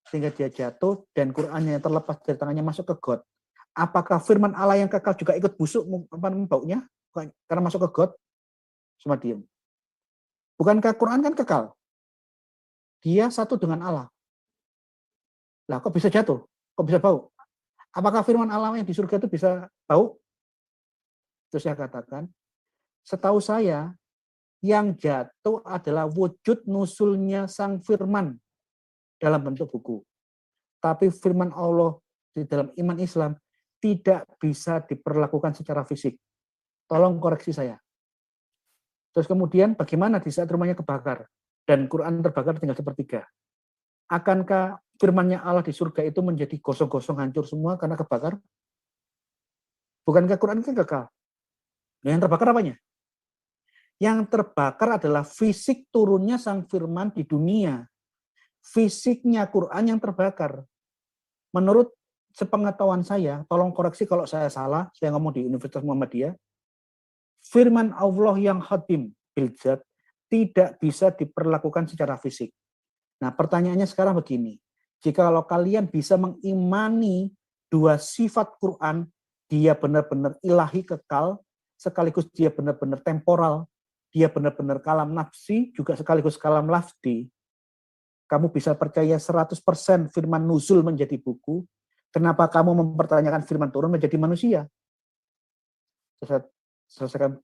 sehingga dia jatuh dan Qur'annya terlepas dari tangannya masuk ke got, apakah firman Allah yang kekal juga ikut busuk baunya karena masuk ke got? Cuma diam. Bukankah Quran kan kekal? Dia satu dengan Allah. Lah kok bisa jatuh? Kok bisa bau? Apakah firman Allah yang di surga itu bisa bau? Terus saya katakan, setahu saya yang jatuh adalah wujud nusulnya sang firman dalam bentuk buku. Tapi firman Allah di dalam iman Islam tidak bisa diperlakukan secara fisik. Tolong koreksi saya. Terus kemudian bagaimana di saat rumahnya kebakar dan Quran terbakar tinggal sepertiga? Akankah firman-Nya Allah di surga itu menjadi gosong-gosong hancur semua karena kebakar? Bukankah Quran kan kekal? Nah, yang terbakar apanya? Yang terbakar adalah fisik turunnya sang firman di dunia. Fisiknya Quran yang terbakar. Menurut sepengetahuan saya, tolong koreksi kalau saya salah, saya ngomong di Universitas Muhammadiyah, firman Allah yang khatim biljad tidak bisa diperlakukan secara fisik. Nah, pertanyaannya sekarang begini. Jika kalau kalian bisa mengimani dua sifat Quran, dia benar-benar ilahi kekal, sekaligus dia benar-benar temporal, dia benar-benar kalam nafsi, juga sekaligus kalam lafdi, kamu bisa percaya 100% firman nuzul menjadi buku, kenapa kamu mempertanyakan firman turun menjadi manusia? Saya selesaikan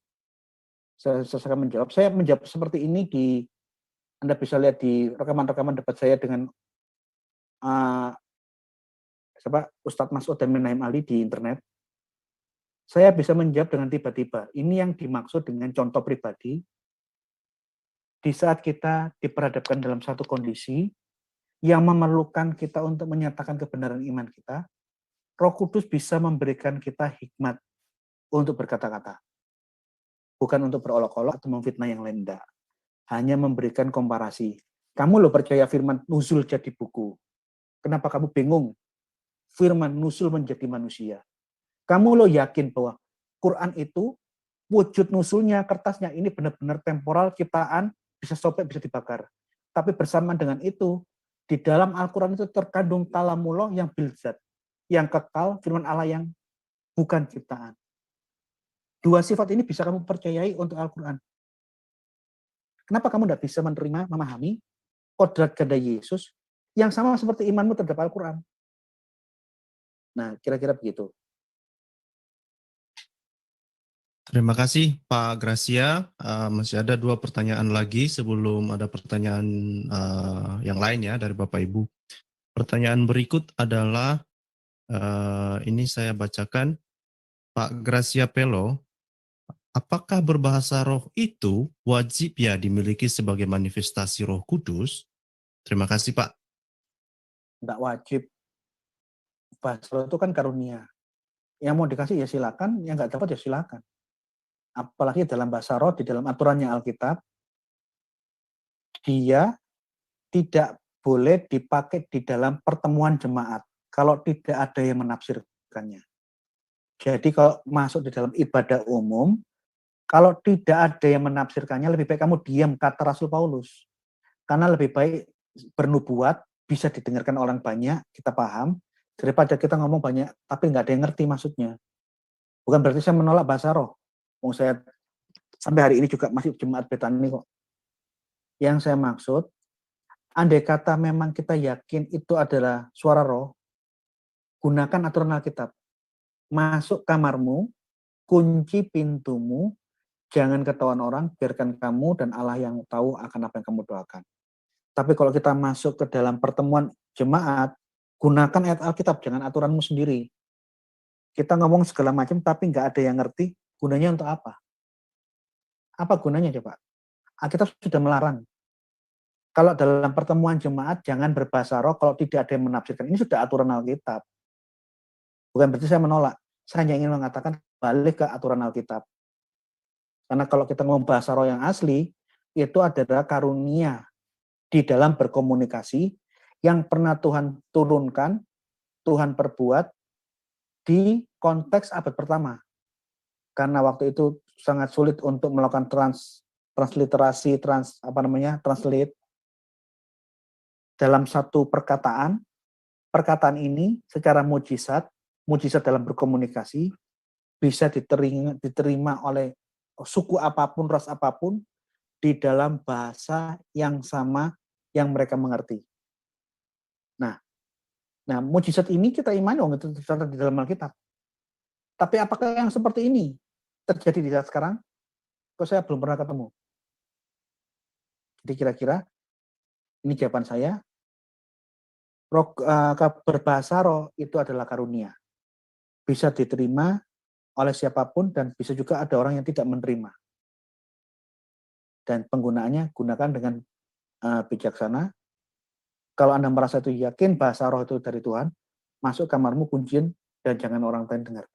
menjawab. Saya menjawab seperti ini Anda bisa lihat di rekaman-rekaman debat saya dengan Ustadz Mas'ud dan Menaim Ali di internet. Saya bisa menjawab dengan tiba-tiba. Ini yang dimaksud dengan contoh pribadi. Di saat kita diperhadapkan dalam satu kondisi yang memerlukan kita untuk menyatakan kebenaran iman kita, Roh Kudus bisa memberikan kita hikmat untuk berkata-kata. Bukan untuk berolok-olok atau memfitnah yang lain, enggak. Hanya memberikan komparasi. Kamu lo percaya firman nuzul jadi buku. Kenapa kamu bingung? Firman nuzul menjadi manusia. Kamu lo yakin bahwa Quran itu wujud nusulnya, kertasnya ini benar-benar temporal, ciptaan, bisa sobek, bisa dibakar. Tapi bersamaan dengan itu, di dalam Al-Quran itu terkandung kalamullah yang bilzat, yang kekal, firman Allah yang bukan ciptaan. Dua sifat ini bisa kamu percayai untuk Al-Quran. Kenapa kamu tidak bisa menerima, memahami kodrat ganda Yesus yang sama seperti imanmu terhadap Al-Quran? Nah, kira-kira begitu. Terima kasih Pak Gracia. Masih ada 2 pertanyaan lagi sebelum ada pertanyaan yang lain ya dari Bapak Ibu. Pertanyaan berikut adalah, ini saya bacakan, Pak Gracia Pelo, apakah berbahasa roh itu wajib ya dimiliki sebagai manifestasi Roh Kudus? Terima kasih Pak. Tidak wajib. Bahasa roh itu kan karunia. Yang mau dikasih ya silakan, yang nggak dapat ya silakan. Apalagi dalam bahasa roh, di dalam aturannya Alkitab, dia tidak boleh dipakai di dalam pertemuan jemaat kalau tidak ada yang menafsirkannya. Jadi kalau masuk di dalam ibadah umum, kalau tidak ada yang menafsirkannya, lebih baik kamu diam, kata Rasul Paulus. Karena lebih baik bernubuat, bisa didengarkan orang banyak, kita paham, daripada kita ngomong banyak, tapi nggak ada yang ngerti maksudnya. Bukan berarti saya menolak bahasa roh. Saya sampai hari ini juga masih jemaat Betani kok. Yang saya maksud, andai kata memang kita yakin itu adalah suara roh, gunakan aturan Alkitab. Masuk kamarmu, kunci pintumu, jangan ketahuan orang, biarkan kamu dan Allah yang tahu akan apa yang kamu doakan. Tapi kalau kita masuk ke dalam pertemuan jemaat, gunakan ayat Alkitab, jangan aturanmu sendiri. Kita ngomong segala macam, tapi nggak ada yang ngerti, gunanya untuk apa? Apa gunanya coba? Alkitab sudah melarang. Kalau dalam pertemuan jemaat, jangan berbahasa roh kalau tidak ada yang menafsirkan. Ini sudah aturan Alkitab. Bukan berarti saya menolak. Saya hanya ingin mengatakan balik ke aturan Alkitab. Karena kalau kita ngomong bahasa roh yang asli, itu adalah karunia di dalam berkomunikasi yang pernah Tuhan turunkan, Tuhan perbuat di konteks abad pertama. Karena waktu itu sangat sulit untuk melakukan transliterasi, translate dalam satu perkataan. Perkataan ini secara mujizat dalam berkomunikasi bisa diterima oleh suku apapun, ras apapun di dalam bahasa yang sama yang mereka mengerti. Nah, mujizat ini kita imani itu tercatat di dalam Alkitab. Tapi apakah yang seperti ini terjadi di saat sekarang? Kok saya belum pernah ketemu. Jadi kira-kira ini jawaban saya. Berbahasa roh itu adalah karunia. Bisa diterima oleh siapapun dan bisa juga ada orang yang tidak menerima. Dan penggunaannya gunakan dengan bijaksana. Kalau Anda merasa itu yakin bahasa roh itu dari Tuhan, masuk kamarmu, kunciin, dan jangan orang lain dengar.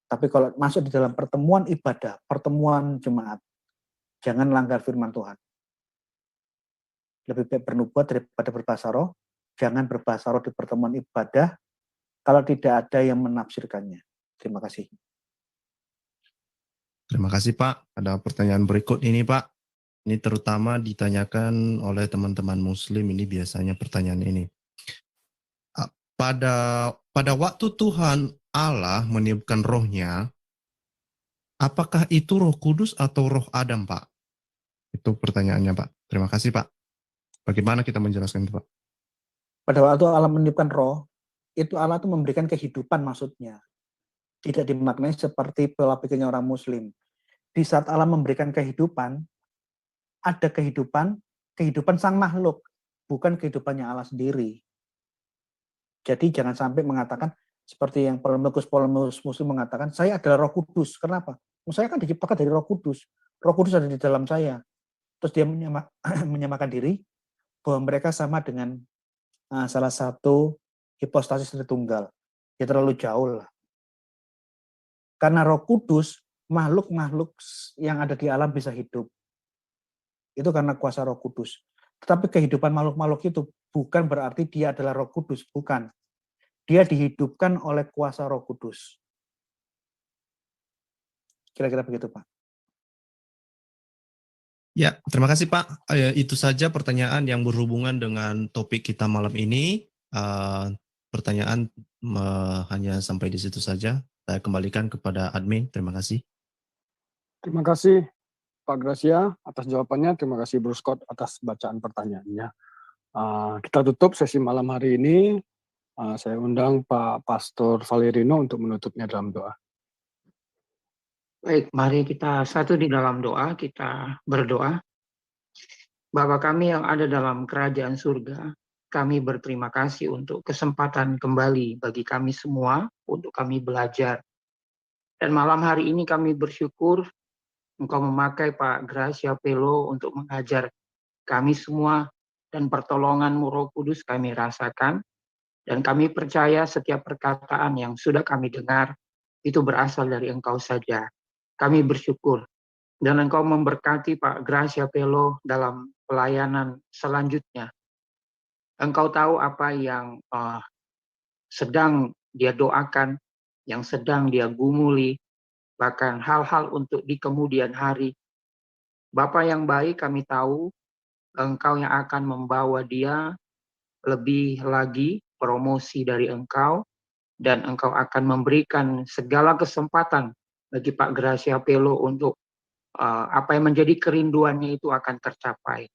Tapi kalau masuk di dalam pertemuan ibadah, pertemuan jemaat, jangan langgar firman Tuhan. Lebih baik bernubuat daripada berbahasa roh. Jangan berbahasa roh di pertemuan ibadah kalau tidak ada yang menafsirkannya. Terima kasih. Terima kasih Pak. Ada pertanyaan berikut ini Pak. Ini terutama ditanyakan oleh teman-teman Muslim, ini biasanya pertanyaan ini. Pada waktu Tuhan Allah meniupkan rohnya, apakah itu Roh Kudus atau Roh Adam, Pak? Itu pertanyaannya, Pak. Terima kasih, Pak. Bagaimana kita menjelaskan itu, Pak? Pada waktu Allah meniupkan roh, itu Allah itu memberikan kehidupan maksudnya. Tidak dimaknai seperti pola pikirnya orang Muslim. Di saat Allah memberikan kehidupan, ada kehidupan sang makhluk, bukan kehidupannya Allah sendiri. Jadi jangan sampai mengatakan seperti yang polemikus Muslim mengatakan, saya adalah Roh Kudus. Kenapa? Saya kan diciptakan dari Roh Kudus. Roh Kudus ada di dalam saya. Terus dia menyamakan diri bahwa mereka sama dengan salah satu hipostasis Tritunggal. Ya terlalu jauh lah. Karena Roh Kudus, makhluk-makhluk yang ada di alam bisa hidup. Itu karena kuasa Roh Kudus. Tetapi kehidupan makhluk-makhluk itu bukan berarti dia adalah Roh Kudus, bukan. Dia dihidupkan oleh kuasa Roh Kudus. Kira-kira begitu, Pak. Ya, terima kasih Pak. Itu saja pertanyaan yang berhubungan dengan topik kita malam ini. Pertanyaan hanya sampai di situ saja. Saya kembalikan kepada admin. Terima kasih. Terima kasih Pak Gracia atas jawabannya. Terima kasih Bro Scott atas bacaan pertanyaannya. Kita tutup sesi malam hari ini. Saya undang Pak Pastor Valerino untuk menutupnya dalam doa. Baik, mari kita satu di dalam doa, kita berdoa. Bapa kami yang ada dalam kerajaan surga, kami berterima kasih untuk kesempatan kembali bagi kami semua untuk kami belajar. Dan malam hari ini kami bersyukur Engkau memakai Pak Gracia Pelo untuk mengajar kami semua, dan pertolongan-Mu Roh Kudus kami rasakan. Dan kami percaya setiap perkataan yang sudah kami dengar itu berasal dari Engkau saja. Kami bersyukur. Dan Engkau memberkati Pak Gracia Pelo dalam pelayanan selanjutnya. Engkau tahu apa yang sedang dia doakan, yang sedang dia gumuli, bahkan hal-hal untuk di kemudian hari. Bapa yang baik, kami tahu Engkau yang akan membawa dia lebih lagi promosi dari Engkau, dan Engkau akan memberikan segala kesempatan bagi Pak Gracia Pelo untuk apa yang menjadi kerinduannya itu akan tercapai.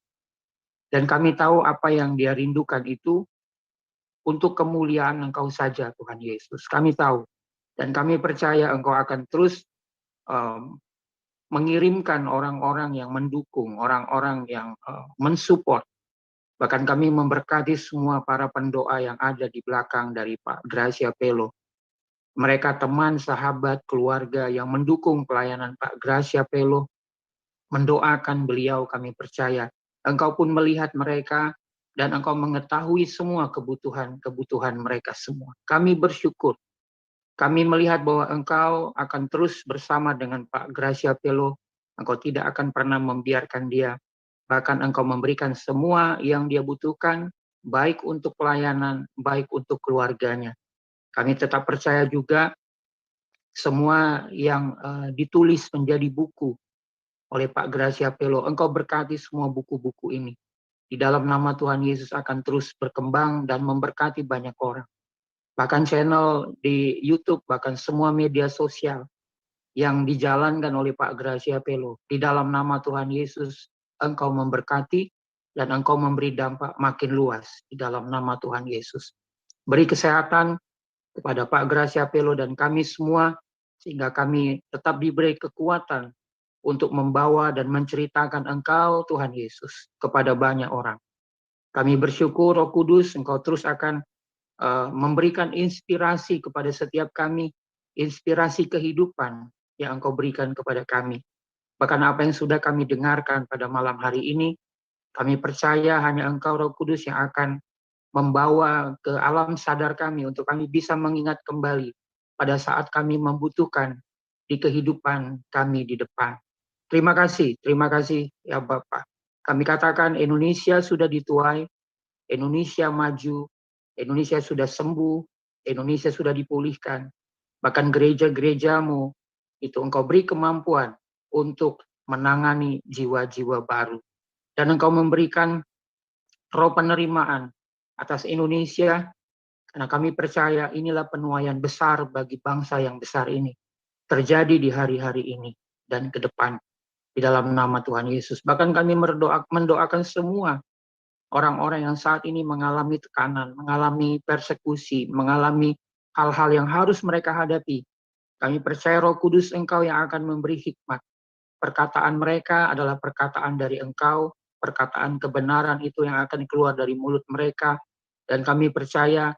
Dan kami tahu apa yang dia rindukan itu untuk kemuliaan Engkau saja, Tuhan Yesus. Kami tahu dan kami percaya Engkau akan terus mengirimkan orang-orang yang mendukung, orang-orang yang mensupport. Bahkan kami memberkati semua para pendoa yang ada di belakang dari Pak Gracia Pelo. Mereka teman, sahabat, keluarga yang mendukung pelayanan Pak Gracia Pelo, mendoakan beliau, kami percaya. Engkau pun melihat mereka dan Engkau mengetahui semua kebutuhan mereka semua. Kami bersyukur. Kami melihat bahwa Engkau akan terus bersama dengan Pak Gracia Pelo. Engkau tidak akan pernah membiarkan dia. Bahkan Engkau memberikan semua yang dia butuhkan, baik untuk pelayanan, baik untuk keluarganya. Kami tetap percaya juga semua yang ditulis menjadi buku oleh Pak Gracia Pelo. Engkau berkati semua buku-buku ini. Di dalam nama Tuhan Yesus akan terus berkembang dan memberkati banyak orang. Bahkan channel di YouTube, bahkan semua media sosial yang dijalankan oleh Pak Gracia Pelo. Di dalam nama Tuhan Yesus, Engkau memberkati dan Engkau memberi dampak makin luas di dalam nama Tuhan Yesus. Beri kesehatan kepada Pak Gracia Pelo dan kami semua, sehingga kami tetap diberi kekuatan untuk membawa dan menceritakan Engkau, Tuhan Yesus, kepada banyak orang. Kami bersyukur, Roh Kudus, Engkau terus akan memberikan inspirasi kepada setiap kami, inspirasi kehidupan yang Engkau berikan kepada kami. Bahkan apa yang sudah kami dengarkan pada malam hari ini, kami percaya hanya Engkau, Roh Kudus, yang akan membawa ke alam sadar kami untuk kami bisa mengingat kembali pada saat kami membutuhkan di kehidupan kami di depan. Terima kasih ya Bapak. Kami katakan Indonesia sudah dituai, Indonesia maju, Indonesia sudah sembuh, Indonesia sudah dipulihkan. Bahkan gereja-gerejamu itu Engkau beri kemampuan untuk menangani jiwa-jiwa baru. Dan Engkau memberikan roh penerimaan atas Indonesia, karena kami percaya inilah penuaian besar bagi bangsa yang besar ini. Terjadi di hari-hari ini dan ke depan. Di dalam nama Tuhan Yesus. Bahkan kami mendoakan semua orang-orang yang saat ini mengalami tekanan, mengalami persekusi, mengalami hal-hal yang harus mereka hadapi. Kami percaya Roh Kudus Engkau yang akan memberi hikmat. Perkataan mereka adalah perkataan dari Engkau, perkataan kebenaran itu yang akan keluar dari mulut mereka. Dan kami percaya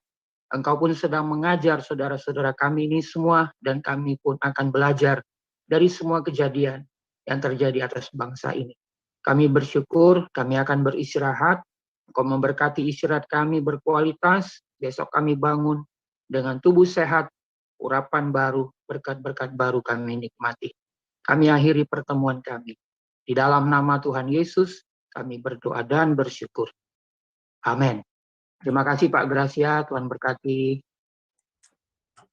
Engkau pun sedang mengajar saudara-saudara kami ini semua, dan kami pun akan belajar dari semua kejadian yang terjadi atas bangsa ini. Kami bersyukur, kami akan beristirahat. Engkau memberkati istirahat kami berkualitas. Besok kami bangun dengan tubuh sehat, urapan baru, berkat-berkat baru kami nikmati. Kami akhiri pertemuan kami. Di dalam nama Tuhan Yesus, kami berdoa dan bersyukur. Amin. Terima kasih Pak Gracia, Tuhan berkati.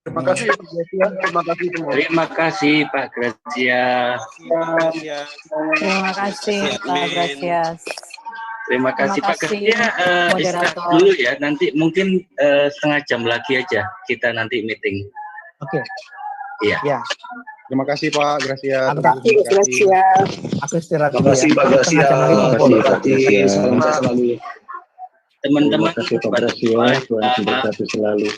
Terima kasih Pak Gracia, terima kasih semua. Terima kasih Pak Gracia. Terima kasih Pak Gracias. Terima kasih Pak Gracia. Istirahat dulu ya, nanti mungkin setengah jam lagi aja kita nanti meeting. Oke. Iya. Ya. Terima kasih Pak Gracia. Terima kasih Gracia. Aku istirahat Terima kasih Pak Gracia. Terima kasih. Salam sehat selalu. Teman-teman, Terima kasih Pak Gracia. Tuhan memberkati selalu.